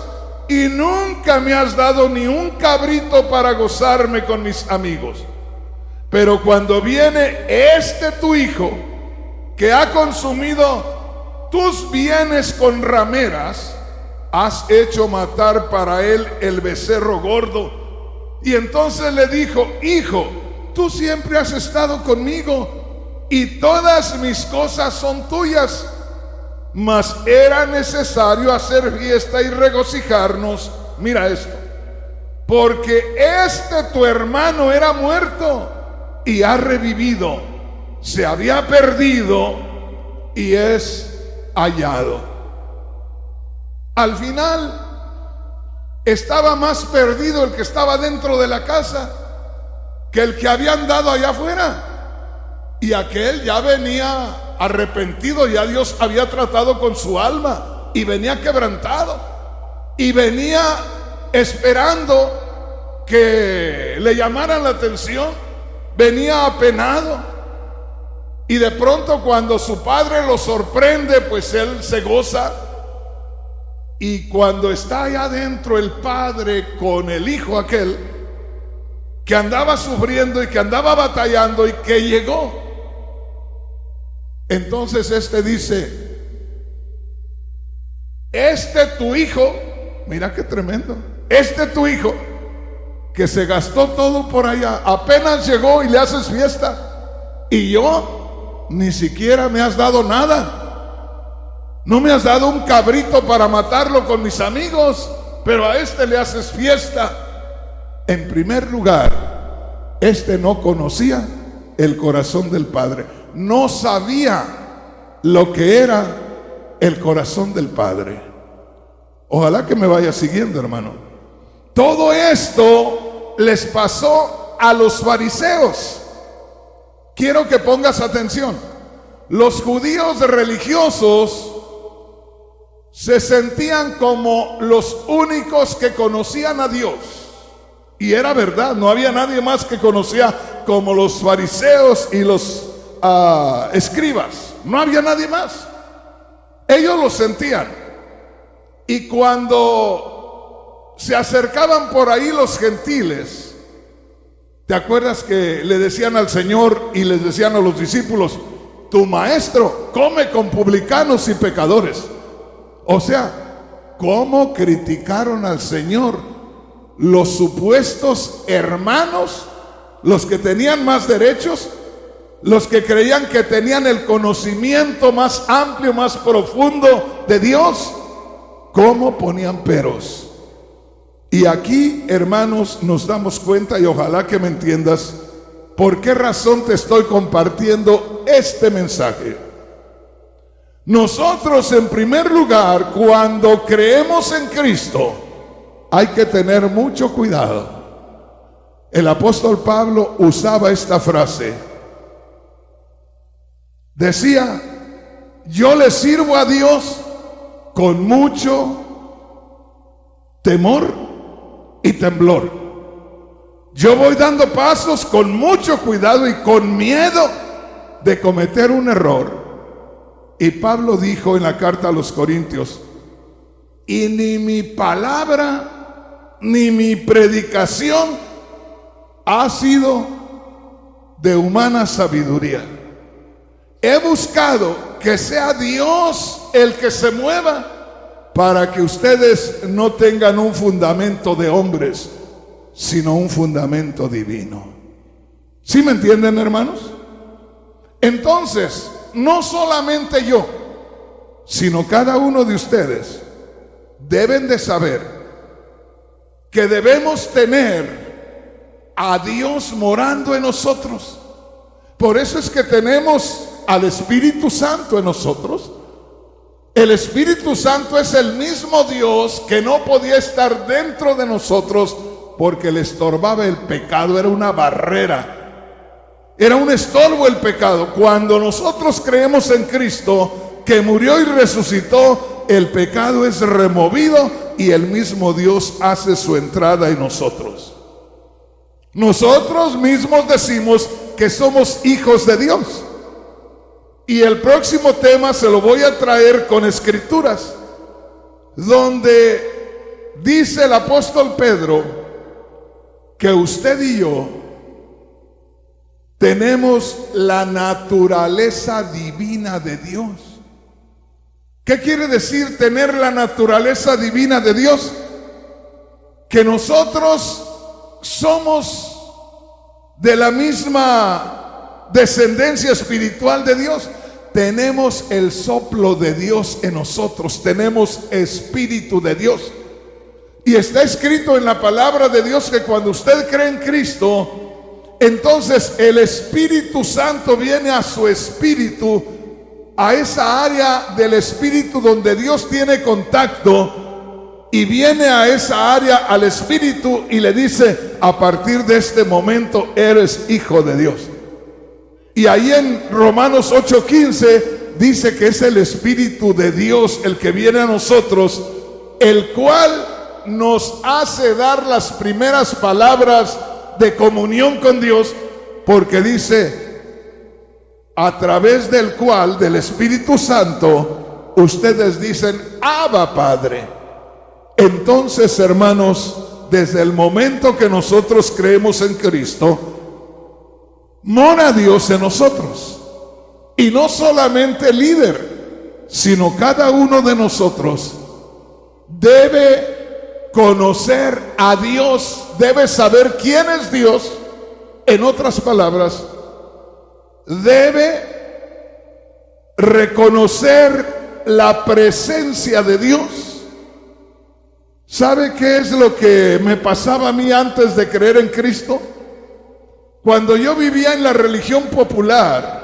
y nunca me has dado ni un cabrito para gozarme con mis amigos. Pero cuando viene este tu hijo, que ha consumido tus bienes con rameras, has hecho matar para él el becerro gordo. Y entonces le dijo: hijo, tú siempre has estado conmigo, y todas mis cosas son tuyas. Mas era necesario hacer fiesta y regocijarnos, mira esto, porque este tu hermano era muerto y ha revivido, se había perdido y es hallado. Al final estaba más perdido el que estaba dentro de la casa que el que habían dado allá afuera, y aquel ya venía arrepentido, ya Dios había tratado con su alma y venía quebrantado y venía esperando que le llamaran la atención, venía apenado. Y de pronto, cuando su padre lo sorprende, pues él se goza. Y cuando está allá adentro el padre con el hijo aquel que andaba sufriendo y que andaba batallando y que llegó, entonces este dice: este tu hijo, mira qué tremendo, este tu hijo que se gastó todo por allá, apenas llegó y le haces fiesta, y yo ni siquiera me has dado nada, no me has dado un cabrito para matarlo con mis amigos, pero a este le haces fiesta. En primer lugar, este no conocía el corazón del Padre, no sabía lo que era el corazón del Padre. Ojalá que me vaya siguiendo, hermano. Todo esto les pasó a los fariseos. Quiero que pongas atención. Los judíos religiosos se sentían como los únicos que conocían a Dios. Y era verdad, no había nadie más que conocía como los fariseos y los escribas. No había nadie más. Ellos lo sentían. Y cuando se acercaban por ahí los gentiles, ¿te acuerdas que le decían al Señor y les decían a los discípulos: tu maestro come con publicanos y pecadores? O sea, ¿cómo criticaron al Señor los supuestos hermanos, los que tenían más derechos, los que creían que tenían el conocimiento más amplio, más profundo de Dios? ¿Cómo ponían peros? Y aquí, hermanos, nos damos cuenta, y ojalá que me entiendas, por qué razón te estoy compartiendo este mensaje. Nosotros, en primer lugar, cuando creemos en Cristo, hay que tener mucho cuidado. El apóstol Pablo usaba esta frase. Decía: yo le sirvo a Dios con mucho temor y temblor. Yo voy dando pasos con mucho cuidado y con miedo de cometer un error. Y Pablo dijo en la carta a los Corintios: y ni mi palabra ni mi predicación ha sido de humana sabiduría. He buscado que sea Dios el que se mueva para que ustedes no tengan un fundamento de hombres, sino un fundamento divino. ¿Sí me entienden, hermanos? Entonces, no solamente yo, sino cada uno de ustedes deben de saber que debemos tener a Dios morando en nosotros. Por eso es que tenemos al Espíritu Santo en nosotros. El Espíritu Santo es el mismo Dios que no podía estar dentro de nosotros porque le estorbaba el pecado. Era una barrera, era un estorbo el pecado. Cuando nosotros creemos en Cristo, que murió y resucitó, el pecado es removido y el mismo Dios hace su entrada en nosotros. Nosotros mismos decimos que somos hijos de Dios. Y el próximo tema se lo voy a traer con escrituras, donde dice el apóstol Pedro que usted y yo tenemos la naturaleza divina de Dios. ¿Qué quiere decir tener la naturaleza divina de Dios? Que nosotros somos de la misma descendencia espiritual de Dios. Tenemos el soplo de Dios en nosotros, tenemos espíritu de Dios. Y está escrito en la palabra de Dios que cuando usted cree en Cristo, entonces el Espíritu Santo viene a su espíritu, a esa área del espíritu donde Dios tiene contacto, y viene a esa área al espíritu y le dice: a partir de este momento eres hijo de Dios. Y ahí en Romanos 8:15 dice que es el Espíritu de Dios el que viene a nosotros, el cual nos hace dar las primeras palabras de comunión con Dios, porque dice: a través del cual, del Espíritu Santo, ustedes dicen: Abba, Padre. Entonces, hermanos, desde el momento que nosotros creemos en Cristo, mora Dios en nosotros. Y no solamente el líder, sino cada uno de nosotros debe conocer a Dios, debe saber quién es Dios. En otras palabras, debe reconocer la presencia de Dios. ¿Sabe qué es lo que me pasaba a mí antes de creer en Cristo? Cuando yo vivía en la religión popular,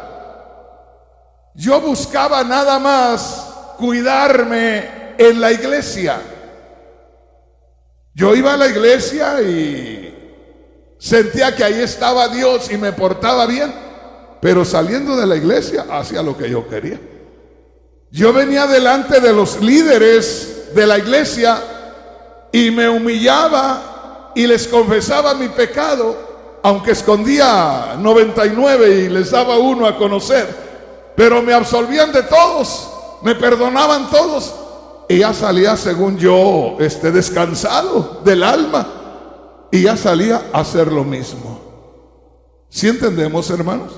yo buscaba nada más cuidarme en la iglesia. Yo iba a la iglesia y sentía que ahí estaba Dios y me portaba bien, pero saliendo de la iglesia hacía lo que yo quería. Yo venía delante de los líderes de la iglesia y me humillaba y les confesaba mi pecado, aunque escondía 99 y les daba uno a conocer, pero me absolvían de todos, me perdonaban todos, y ya salía, según yo, descansado del alma, y ya salía a hacer lo mismo. ¿Sí entendemos, hermanos?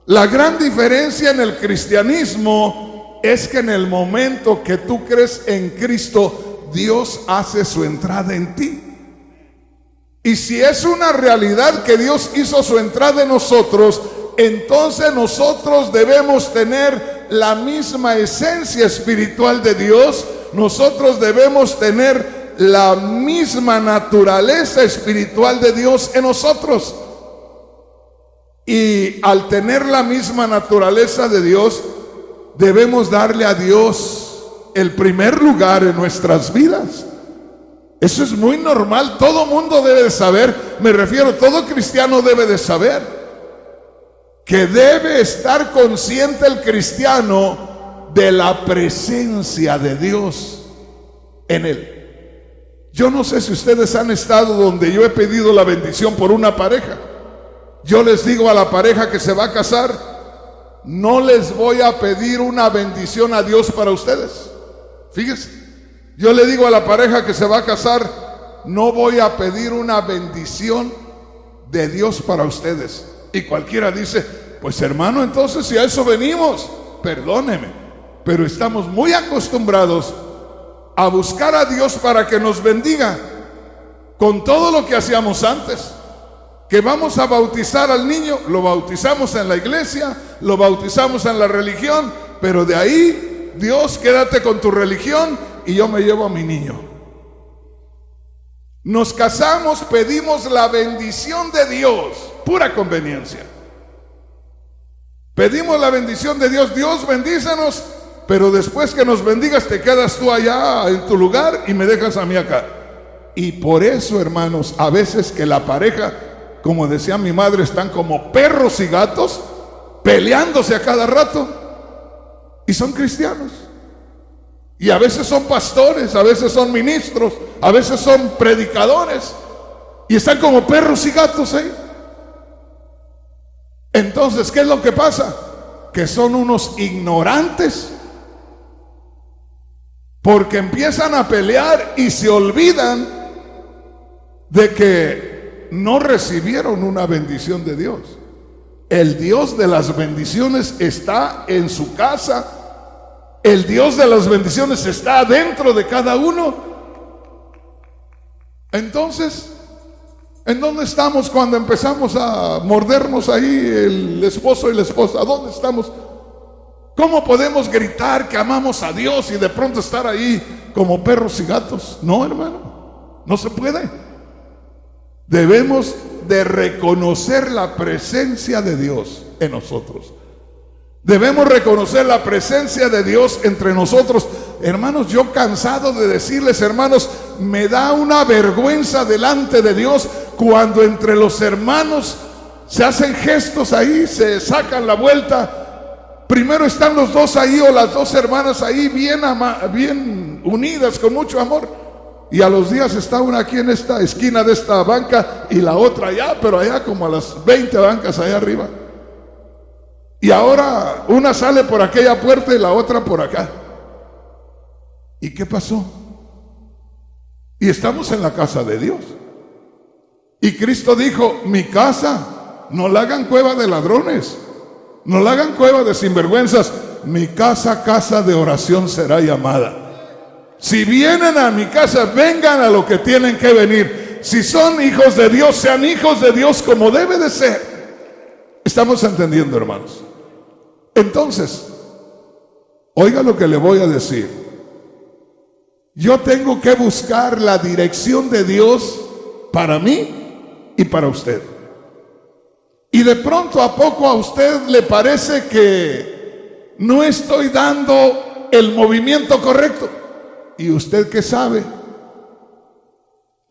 La gran diferencia en el cristianismo es que en el momento que tú crees en Cristo, Dios hace su entrada en ti. Y si es una realidad que Dios hizo su entrada en nosotros, entonces nosotros debemos tener la misma esencia espiritual de Dios. Nosotros debemos tener la misma naturaleza espiritual de Dios en nosotros. Y al tener la misma naturaleza de Dios, debemos darle a Dios el primer lugar en nuestras vidas. Eso es muy normal, todo mundo debe de saber, me refiero, todo cristiano debe de saber que debe estar consciente el cristiano de la presencia de Dios en él. Yo no sé si ustedes han estado donde yo he pedido la bendición por una pareja. Yo les digo a la pareja que se va a casar, no les voy a pedir una bendición a Dios para ustedes. Fíjense, yo le digo a la pareja que se va a casar, no voy a pedir una bendición de Dios para ustedes. Y cualquiera dice, pues hermano, entonces si a eso venimos, perdóneme, pero estamos muy acostumbrados a buscar a Dios para que nos bendiga con todo lo que hacíamos antes. Que vamos a bautizar al niño, lo bautizamos en la iglesia, lo bautizamos en la religión, pero de ahí, Dios, quédate con tu religión y yo me llevo a mi niño. Nos casamos, pedimos la bendición de Dios, pura conveniencia. Pedimos la bendición de Dios, Dios bendícenos, pero después que nos bendigas te quedas tú allá en tu lugar y me dejas a mí acá. Y por eso, hermanos, a veces que la pareja, como decía mi madre, están como perros y gatos peleándose a cada rato, y son cristianos, y a veces son pastores, a veces son ministros, a veces son predicadores, y están como perros y gatos ahí. Entonces, ¿qué es lo que pasa? Que son unos ignorantes, porque empiezan a pelear y se olvidan de que no recibieron una bendición de Dios. El Dios de las bendiciones está en su casa. El Dios de las bendiciones está dentro de cada uno. Entonces, ¿en dónde estamos cuando empezamos a mordernos ahí el esposo y la esposa? ¿A dónde estamos? ¿Cómo podemos gritar que amamos a Dios y de pronto estar ahí como perros y gatos? No, hermano, no se puede. Debemos de reconocer la presencia de Dios en nosotros. Debemos reconocer la presencia de Dios entre nosotros. Hermanos, yo cansado de decirles, hermanos, me da una vergüenza delante de Dios cuando entre los hermanos se hacen gestos ahí, se sacan la vuelta. Primero están los dos ahí o las dos hermanas ahí bien unidas con mucho amor, y a los días está una aquí en esta esquina de esta banca y la otra allá, pero allá como a las 20 bancas allá arriba. Y ahora una sale por aquella puerta y la otra por acá. ¿Y qué pasó? Y estamos en la casa de Dios. Y Cristo dijo, mi casa no la hagan cueva de ladrones, no la hagan cueva de sinvergüenzas. Mi casa, casa de oración será llamada. Si vienen a mi casa, vengan a lo que tienen que venir. Si son hijos de Dios, sean hijos de Dios como debe de ser. ¿Estamos entendiendo, hermanos? Entonces, oiga lo que le voy a decir. Yo tengo que buscar la dirección de Dios para mí y para usted. Y de pronto a poco a usted le parece que no estoy dando el movimiento correcto. ¿Y usted qué sabe?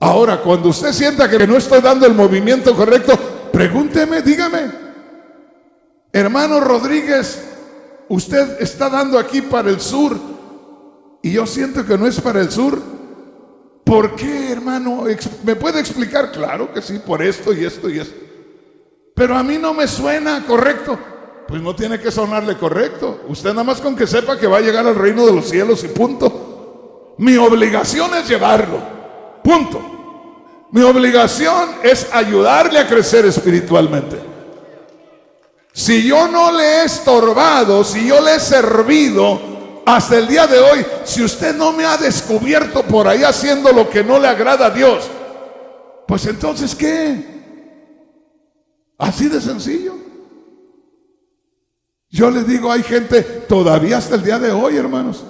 Ahora, cuando usted sienta que no estoy dando el movimiento correcto, pregúnteme, dígame, hermano Rodríguez, usted está dando aquí para el sur y yo siento que no es para el sur. ¿Por qué, hermano? ¿Me puede explicar? Claro que sí, por esto y esto y esto. Pero a mí no me suena correcto. Pues no tiene que sonarle correcto. Usted nada más con que sepa que va a llegar al reino de los cielos y punto. Mi obligación es llevarlo, punto. Mi obligación es ayudarle a crecer espiritualmente. Si yo no le he estorbado, si yo le he servido hasta el día de hoy, si usted no me ha descubierto por ahí haciendo lo que no le agrada a Dios, pues entonces ¿qué? Así de sencillo. Yo les digo, hay gente todavía hasta el día de hoy, hermanos.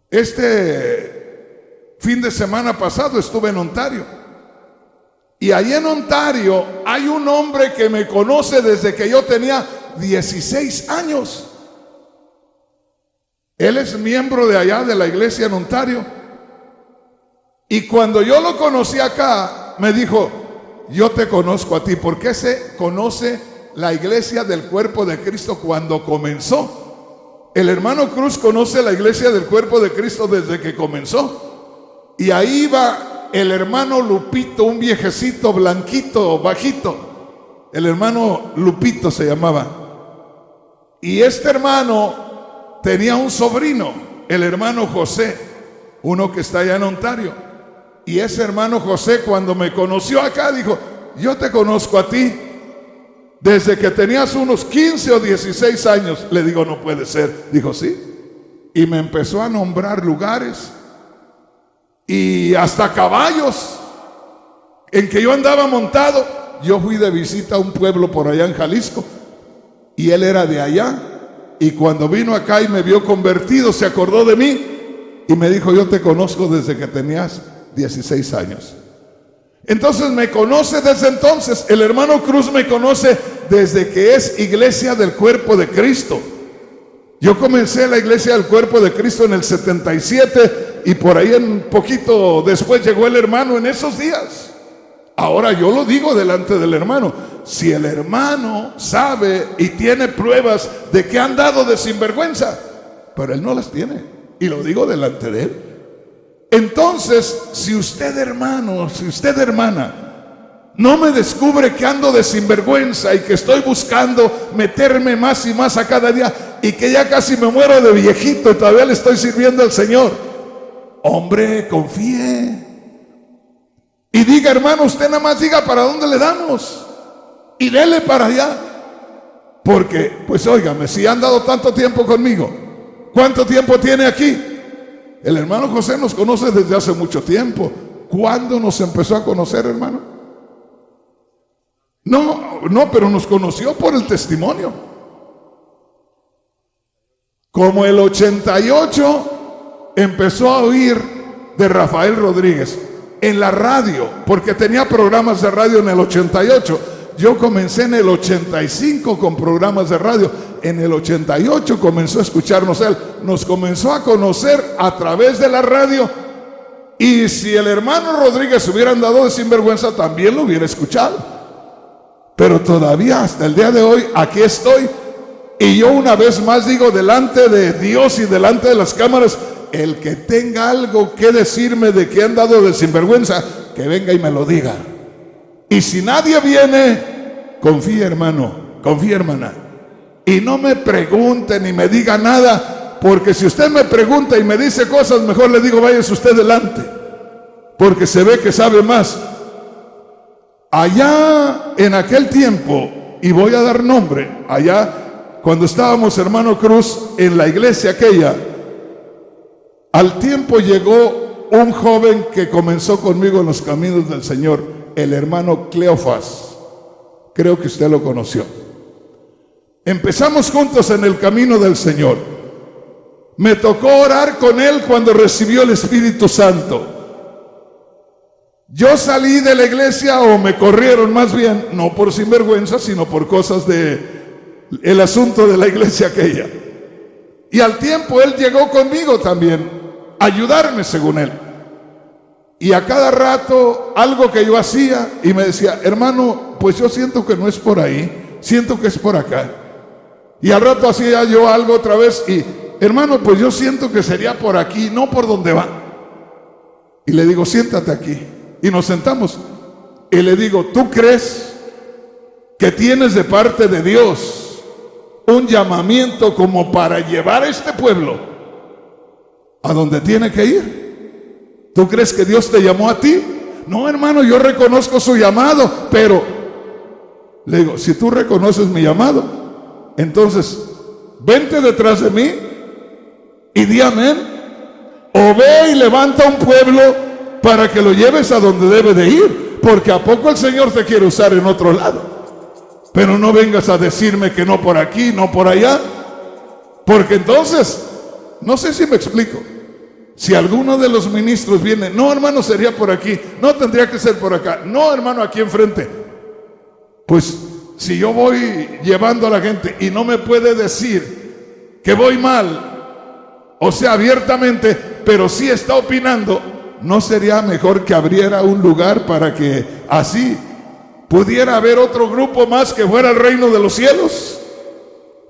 Este fin de semana pasado estuve en Ontario, y ahí en Ontario hay un hombre que me conoce desde que yo tenía 16 años. Él es miembro de allá de la iglesia en Ontario, y cuando yo lo conocí acá me dijo, yo te conozco a ti, porque se conoce la iglesia del cuerpo de Cristo cuando comenzó. el hermano Cruz conoce la iglesia del cuerpo de Cristo desde que comenzó. Y ahí va el hermano Lupito, un viejecito blanquito, bajito. El hermano Lupito se llamaba. Y este hermano tenía un sobrino, el hermano José, uno que está allá en Ontario. Y ese hermano José, cuando me conoció acá, dijo: yo te conozco a ti desde que tenías unos 15 o 16 años. Le digo: no puede ser. Dijo: sí. Y me empezó a nombrar lugares y hasta caballos en que yo andaba montado. Yo fui de visita a un pueblo por allá en Jalisco y él era de allá, y cuando vino acá y me vio convertido, se acordó de mí y me dijo: yo te conozco desde que tenías 16 años. Entonces me conoce desde entonces. El hermano Cruz me conoce desde que es iglesia del cuerpo de Cristo. Yo comencé la iglesia del cuerpo de Cristo en el 77 y por ahí un poquito después llegó el hermano en esos días. Ahora yo lo digo delante del hermano: si el hermano sabe y tiene pruebas de que han dado de sinvergüenza, pero él no las tiene, y lo digo delante de él. Entonces, si usted, hermano, si usted, hermana, no me descubre que ando de sinvergüenza y que estoy buscando meterme más y más a cada día y que ya casi me muero de viejito y todavía le estoy sirviendo al Señor, hombre, confíe y diga: hermano, usted nada más diga para dónde le damos y dele para allá. Porque, pues óigame, si han dado tanto tiempo conmigo, ¿cuánto tiempo tiene aquí? El hermano José nos conoce desde hace mucho tiempo. ¿Cuándo nos empezó a conocer, hermano? No, pero nos conoció por el testimonio. Como el 88 empezó a oír de Rafael Rodríguez en la radio, porque tenía programas de radio en el 88. Yo comencé en el 85 con programas de radio. En el 88 comenzó a escucharnos él. Nos comenzó a conocer a través de la radio. Y si el hermano Rodríguez hubiera andado de sinvergüenza, también lo hubiera escuchado. Pero todavía hasta el día de hoy aquí estoy. Y yo una vez más digo delante de Dios y delante de las cámaras: el que tenga algo que decirme de que he andado de sinvergüenza, que venga y me lo diga. Y si nadie viene, confíe, hermano, confíe, hermana, y no me pregunte ni me diga nada, porque si usted me pregunta y me dice cosas, mejor le digo: váyase usted delante, porque se ve que sabe más. Allá en aquel tiempo, y voy a dar nombre, allá cuando estábamos, hermano Cruz, en la iglesia aquella, al tiempo llegó un joven que comenzó conmigo en los caminos del Señor, el hermano Cleofas. Creo que usted lo conoció. Empezamos juntos en el camino del Señor. Me tocó orar con él cuando recibió el Espíritu Santo. Yo salí de la iglesia, o me corrieron más bien, no por sinvergüenza, sino por cosas el asunto de la iglesia aquella. Y al tiempo él llegó conmigo también a ayudarme, según él. Y a cada rato algo que yo hacía y me decía: hermano, pues yo siento que no es por ahí, siento que es por acá. Y al rato hacía yo algo otra vez y: hermano, pues yo siento que sería por aquí, no por donde va. Y le digo: siéntate aquí. Y nos sentamos y le digo: ¿tú crees que tienes de parte de Dios un llamamiento como para llevar a este pueblo a donde tiene que ir? ¿Tú crees que Dios te llamó a ti? No, hermano, yo reconozco su llamado, pero le digo: si tú reconoces mi llamado, entonces vente detrás de mí y di amén, o ve y levanta un pueblo para que lo lleves a donde debe de ir, porque a poco el Señor te quiere usar en otro lado. Pero no vengas a decirme que no por aquí, no por allá, porque entonces, no sé si me explico. Si alguno de los ministros viene: no, hermano, sería por aquí, no, tendría que ser por acá, no, hermano, aquí enfrente. Pues si yo voy llevando a la gente y no me puede decir que voy mal, o sea, abiertamente, pero sí está opinando, ¿no sería mejor que abriera un lugar para que así pudiera haber otro grupo más que fuera el reino de los cielos?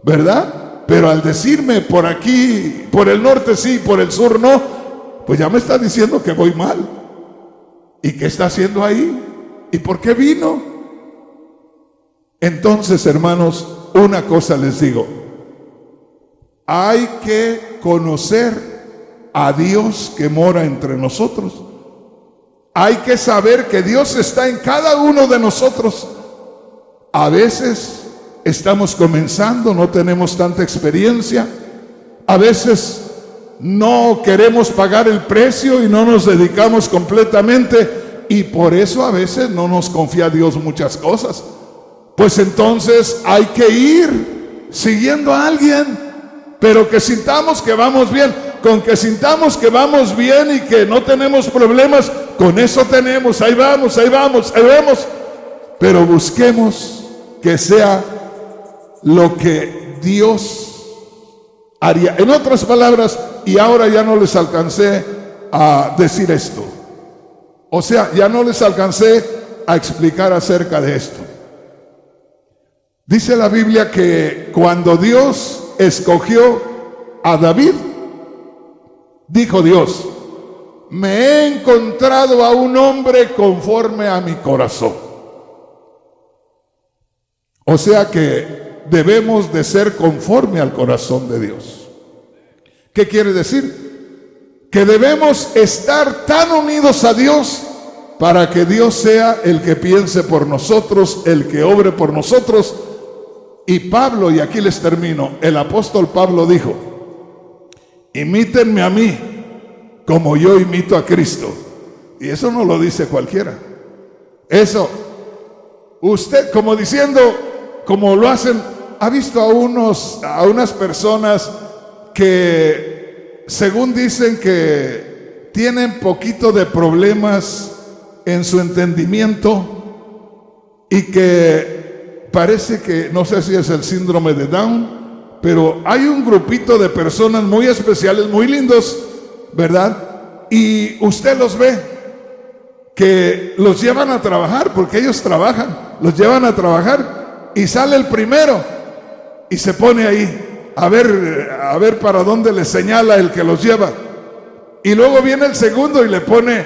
¿Verdad? pero al decirme por aquí, por el norte sí, por el sur no, pues ya me está diciendo que voy mal. ¿Y qué está haciendo ahí? ¿Y por qué vino? Entonces, hermanos, una cosa les digo: hay que conocer a Dios que mora entre nosotros. Hay que saber que Dios está en cada uno de nosotros. A veces estamos comenzando, no tenemos tanta experiencia. A veces no queremos pagar el precio y no nos dedicamos completamente, y por eso a veces no nos confía Dios muchas cosas. Pues entonces hay que ir siguiendo a alguien, pero que sintamos que vamos bien. Con que sintamos que vamos bien y que no tenemos problemas, con eso tenemos. Ahí vamos, ahí vamos, ahí vamos. Pero busquemos que sea lo que Dios haría. En otras palabras, y ahora ya no les alcancé a decir esto, o sea, ya no les alcancé a explicar acerca de esto. Dice la Biblia que cuando Dios escogió a David, dijo Dios: me he encontrado a un hombre conforme a mi corazón. O sea que debemos de ser conforme al corazón de Dios. ¿Qué quiere decir? Que debemos estar tan unidos a Dios para que Dios sea el que piense por nosotros, el que obre por nosotros. Y Pablo, y aquí les termino, el apóstol Pablo dijo: imítenme a mí como yo imito a Cristo. Y eso no lo dice cualquiera. Eso, usted, como diciendo, como lo hacen, ha visto a unas personas que según dicen que tienen poquito de problemas en su entendimiento y que parece que, no sé si es el síndrome de Down, pero hay un grupito de personas muy especiales, muy lindos, ¿verdad? Y usted los ve, que los llevan a trabajar, porque ellos trabajan, los llevan a trabajar, y sale el primero y se pone ahí a ver para dónde le señala el que los lleva, y luego viene el segundo y le pone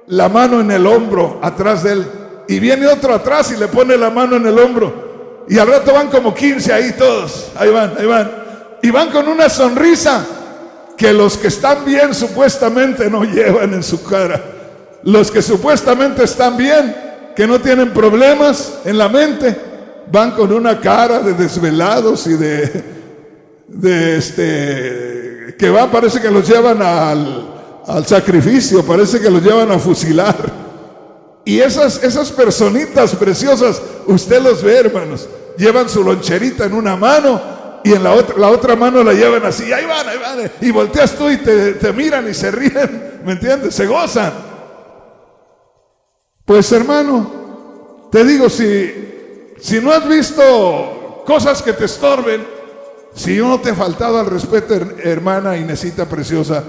la mano en el hombro atrás de él, y viene otro atrás y le pone la mano en el hombro, y al rato van como 15 ahí todos, ahí van, y van con una sonrisa que los que están bien supuestamente no llevan en su cara. Los que supuestamente están bien, que no tienen problemas en la mente, van con una cara de desvelados y que va, parece que los llevan al sacrificio, parece que los llevan a fusilar. Y esas personitas preciosas, usted los ve, hermanos, llevan su loncherita en una mano y en la otra mano la llevan así, ahí van, y volteas tú y te miran y se ríen, ¿me entiendes? Se gozan. Pues, hermano, te digo, si no has visto cosas que te estorben, si yo no te he faltado al respeto, hermana Inesita preciosa,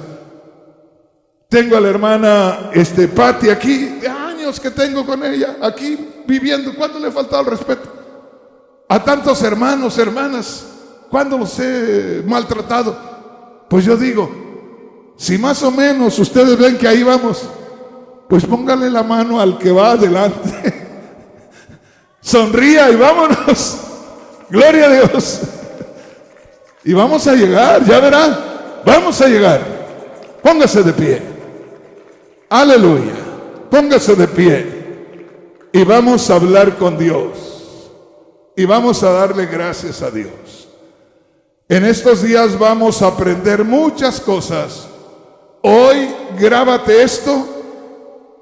tengo a la hermana Pati aquí, de años que tengo con ella, aquí viviendo. ¿Cuándo le he faltado al respeto? A tantos hermanos, hermanas, ¿cuándo los he maltratado? Pues yo digo, si más o menos ustedes ven que ahí vamos, pues póngale la mano al que va adelante. Sonría y vámonos. Gloria a Dios. Y vamos a llegar, ya verán. Vamos a llegar. Póngase de pie. Aleluya. Póngase de pie. Y vamos a hablar con Dios. Y vamos a darle gracias a Dios. En estos días vamos a aprender muchas cosas. Hoy, grábate esto.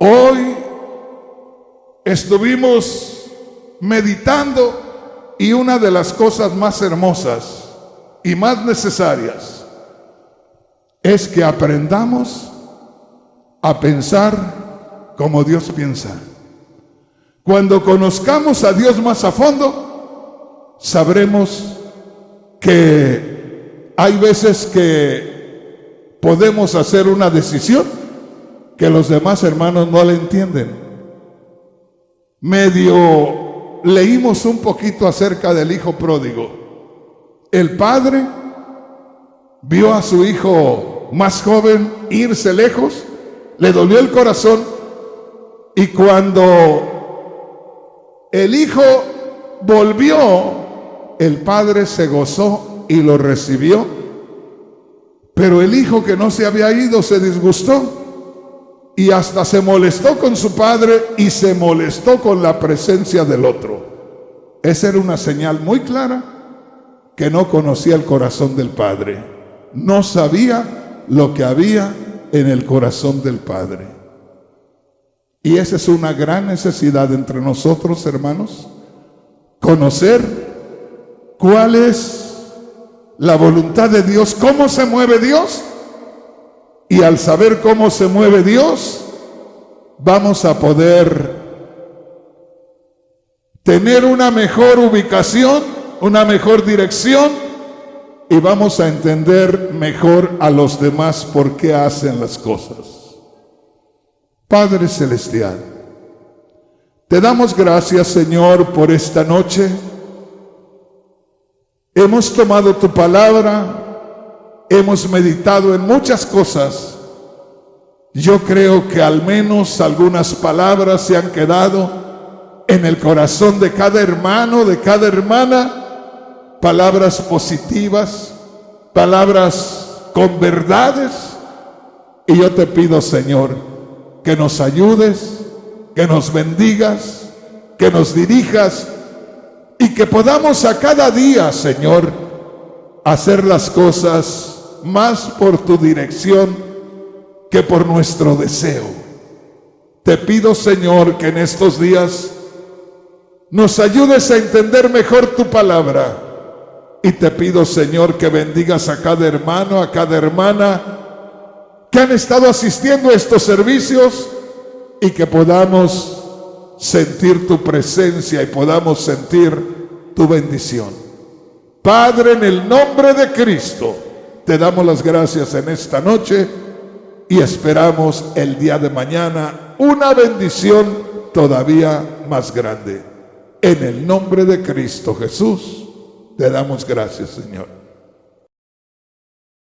Hoy estuvimos meditando y una de las cosas más hermosas y más necesarias es que aprendamos a pensar como Dios piensa. Cuando conozcamos a Dios más a fondo, sabremos que hay veces que podemos hacer una decisión que los demás hermanos no le entienden. Medio leímos un poquito acerca del hijo pródigo. El padre vio a su hijo más joven irse lejos, le dolió el corazón, y cuando el hijo volvió, el padre se gozó y lo recibió. Pero el hijo que no se había ido se disgustó y hasta se molestó con su padre y se molestó con la presencia del otro. Esa era una señal muy clara que no conocía el corazón del padre. No sabía lo que había en el corazón del padre. Y esa es una gran necesidad entre nosotros, hermanos, conocer cuál es la voluntad de Dios, cómo se mueve Dios, y al saber cómo se mueve Dios, vamos a poder tener una mejor ubicación, una mejor dirección, y vamos a entender mejor a los demás por qué hacen las cosas. Padre Celestial, te damos gracias, Señor, por esta noche. Hemos tomado tu palabra, hemos meditado en muchas cosas. Yo creo que al menos algunas palabras se han quedado en el corazón de cada hermano, de cada hermana, palabras positivas, palabras con verdades. Y yo te pido, Señor, que nos ayudes, que nos bendigas, que nos dirijas, y que podamos a cada día, Señor, hacer las cosas más por tu dirección que por nuestro deseo. Te pido, Señor, que en estos días nos ayudes a entender mejor tu palabra. Y te pido, Señor, que bendigas a cada hermano, a cada hermana que han estado asistiendo a estos servicios, y que podamos sentir tu presencia y podamos sentir tu bendición. Padre, en el nombre de Cristo, te damos las gracias en esta noche y esperamos el día de mañana una bendición todavía más grande. En el nombre de Cristo Jesús, te damos gracias, Señor.